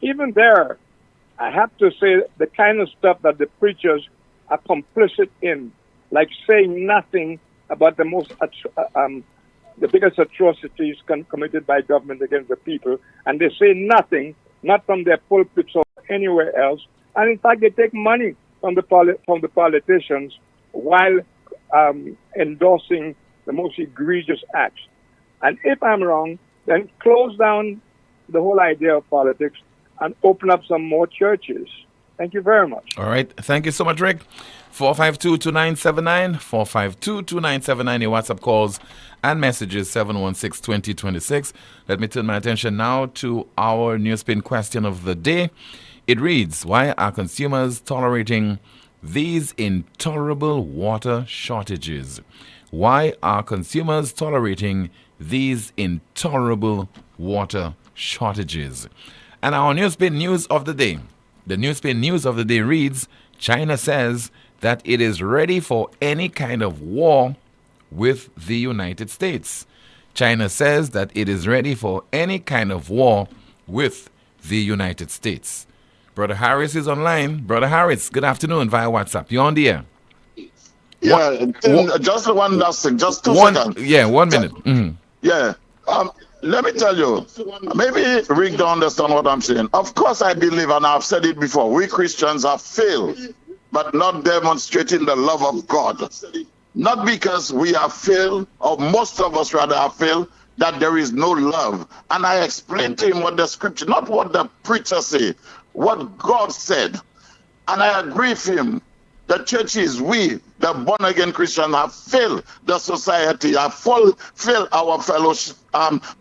even there, I have to say the kind of stuff that the preachers are complicit in, like saying nothing about the biggest atrocities committed by government against the people, and they say nothing, not from their pulpits or anywhere else, and in fact they take money from the politicians while endorsing the most egregious acts. And if I'm wrong, then close down the whole idea of politics and open up some more churches. Thank you very much. All right. Thank you so much, Rick. 452-2979, 452-2979, your WhatsApp calls and messages, 716-2026. Let me turn my attention now to our NewsSpin question of the day. It reads, why are consumers tolerating these intolerable water shortages? Why are consumers tolerating these intolerable water shortages? And our NewsSpin news of the day. The NewsSpin news of the day reads, China says that it is ready for any kind of war with the United States. China says that it is ready for any kind of war with the United States. Brother Harris is online. Brother Harris, good afternoon via WhatsApp. You're on the air. Yeah, just one last thing, just 2 seconds. Yeah, 1 minute. Mm-hmm. Yeah, let me tell you, maybe Rick don't understand what I'm saying. Of course I believe, and I've said it before, we Christians have failed, but not demonstrating the love of God. Not because we have failed, or most of us rather have failed, that there is no love. And I explained to him what the scripture, not what the preacher say, what God said. And I agree with him. The churches, we, the born-again Christians, have failed the society, have failed our fellow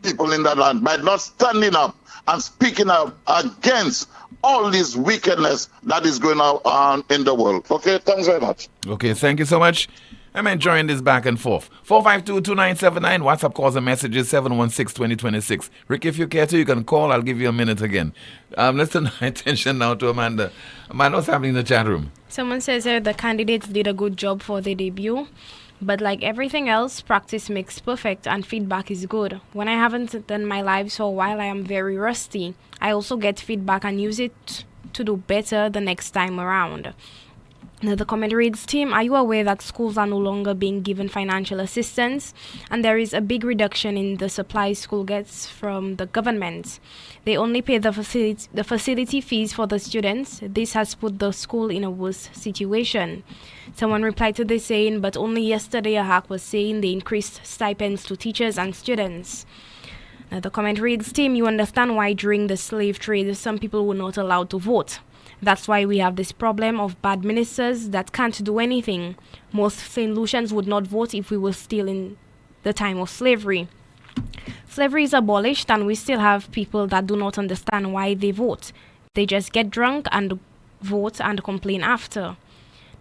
people in the land by not standing up and speaking up against all this wickedness that is going on in the world. Okay, thanks very much. Okay, thank you so much. I'm enjoying this back and forth. 452-2979, WhatsApp calls and messages, 716-2026. Rick, if you care to, you can call. I'll give you a minute again. Let's turn my attention now to Amanda. Amanda, what's happening in the chat room? Someone says here the candidates did a good job for their debut, but like everything else, practice makes perfect and feedback is good. When I haven't done my lives for a while, I am very rusty. I also get feedback and use it to do better the next time around. Another comment reads, Tim, are you aware that schools are no longer being given financial assistance and there is a big reduction in the supplies school gets from the government? They only pay the facility fees for the students. This has put the school in a worse situation. Someone replied to this saying, but only yesterday a hack was saying they increased stipends to teachers and students. Another comment reads, Tim, you understand why during the slave trade some people were not allowed to vote. That's why we have this problem of bad ministers that can't do anything. Most St. Lucians would not vote if we were still in the time of slavery. Slavery is abolished and we still have people that do not understand why they vote. They just get drunk and vote and complain after.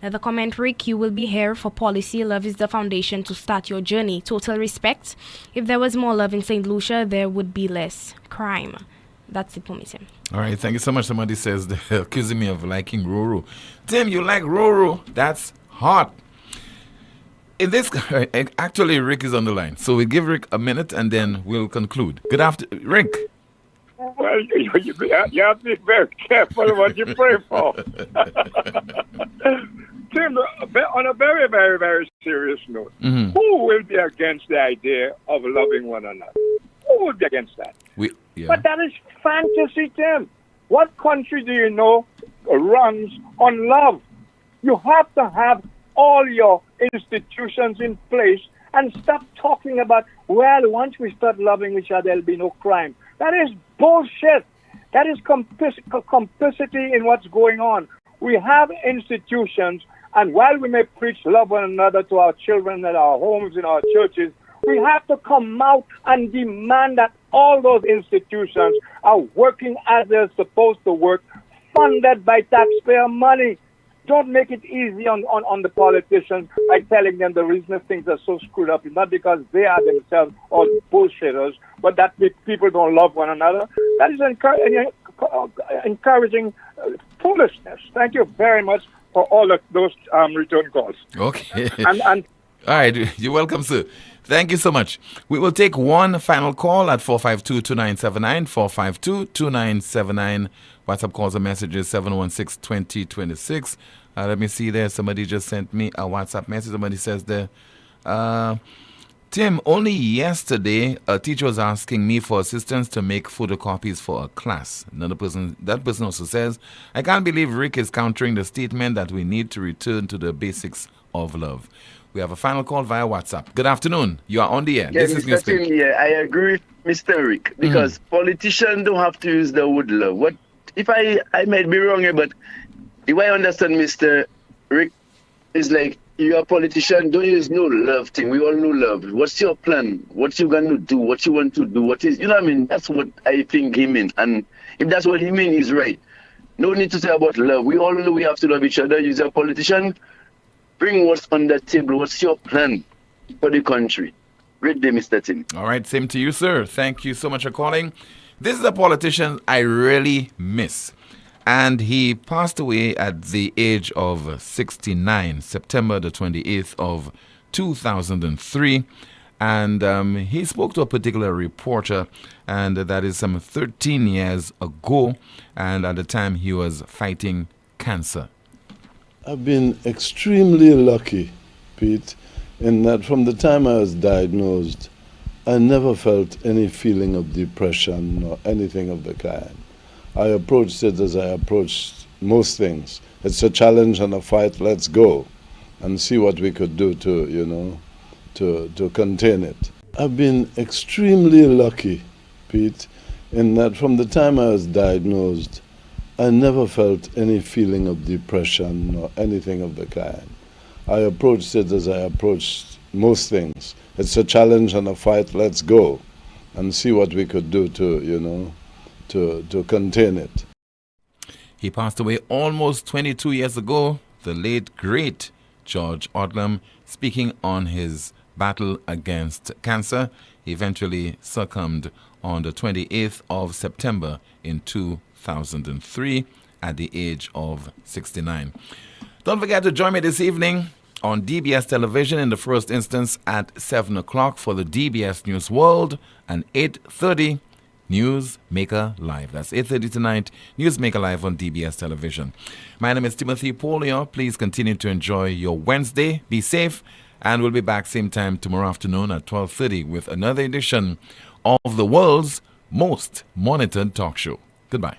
Another comment, Rick, you will be here for policy. Love is the foundation to start your journey. Total respect. If there was more love in St. Lucia, there would be less crime. That's it for me, Tim. All right, thank you so much. Somebody says they're accusing me of liking Roro. Tim, you like Roro? That's hot. In this, actually, Rick is on the line. So we give Rick a minute and then we'll conclude. Good afternoon, Rick. Well, you have to be very careful what you pray for. Tim, on a very, very, very serious note, who will be against the idea of loving one another? Who would be against that? But that is fantasy, Tim. What country do you know runs on love? You have to have all your institutions in place and stop talking about, well, once we start loving each other, there'll be no crime. That is bullshit. That is complicity in what's going on. We have institutions, and while we may preach love one another to our children at our homes, in our churches, we have to come out and demand that all those institutions are working as they're supposed to work, funded by taxpayer money. Don't make it easy on the politicians by telling them the reason things are so screwed up is not because they are themselves all bullshitters, but that people don't love one another. That is encouraging foolishness. Thank you very much for all of those return calls. Okay. And all right, you're welcome, sir. Thank you so much. We will take one final call at 452-2979, 452-2979. WhatsApp calls and messages 716-2026. Let me see there. Somebody just sent me a WhatsApp message. Somebody says there, Tim, only yesterday a teacher was asking me for assistance to make photocopies for a class. That person also says, I can't believe Rick is countering the statement that we need to return to the basics of love. We have a final call via WhatsApp. Good afternoon. You are on the air. Yeah, This is NewsSpin. Yeah, I agree with Mr. Rick because politicians don't have to use the word love. What if I might be wrong here, but if I understand Mr. Rick, it's like you're a politician, don't use no love thing. We all know love. What's your plan? What you gonna do? What you want to do? What is, you know what I mean? That's what I think he means. And if that's what he means, he's right. No need to say about love. We all know we have to love each other. You're a politician. Bring what's on the table. What's your plan for the country? Great day, Mr. Tim. All right, same to you, sir. Thank you so much for calling. This is a politician I really miss. And he passed away at the age of 69, September the 28th of 2003. And he spoke to a particular reporter, and that is some 13 years ago. And at the time, he was fighting cancer. I've been extremely lucky, Pete, in that from the time I was diagnosed, I never felt any feeling of depression or anything of the kind. I approached it as I approached most things. It's a challenge and a fight, let's go and see what we could do to contain it. I've been extremely lucky, Pete, in that from the time I was diagnosed, I never felt any feeling of depression or anything of the kind. I approached it as I approached most things. It's a challenge and a fight, let's go and see what we could do to contain it. He passed away almost 22 years ago, the late, great George Odlum, speaking on his battle against cancer. He eventually succumbed on the 28th of September in 2003 at the age of 69. Don't forget to join me this evening on DBS television in the first instance at 7 o'clock for the DBS News World and 8:30 Newsmaker Live. That's 8:30 tonight, Newsmaker Live on DBS Television. My name is Timothy Poleon. Please continue to enjoy your Wednesday. Be safe, and we'll be back same time tomorrow afternoon at 12:30 with another edition of the world's most monitored talk show. Goodbye.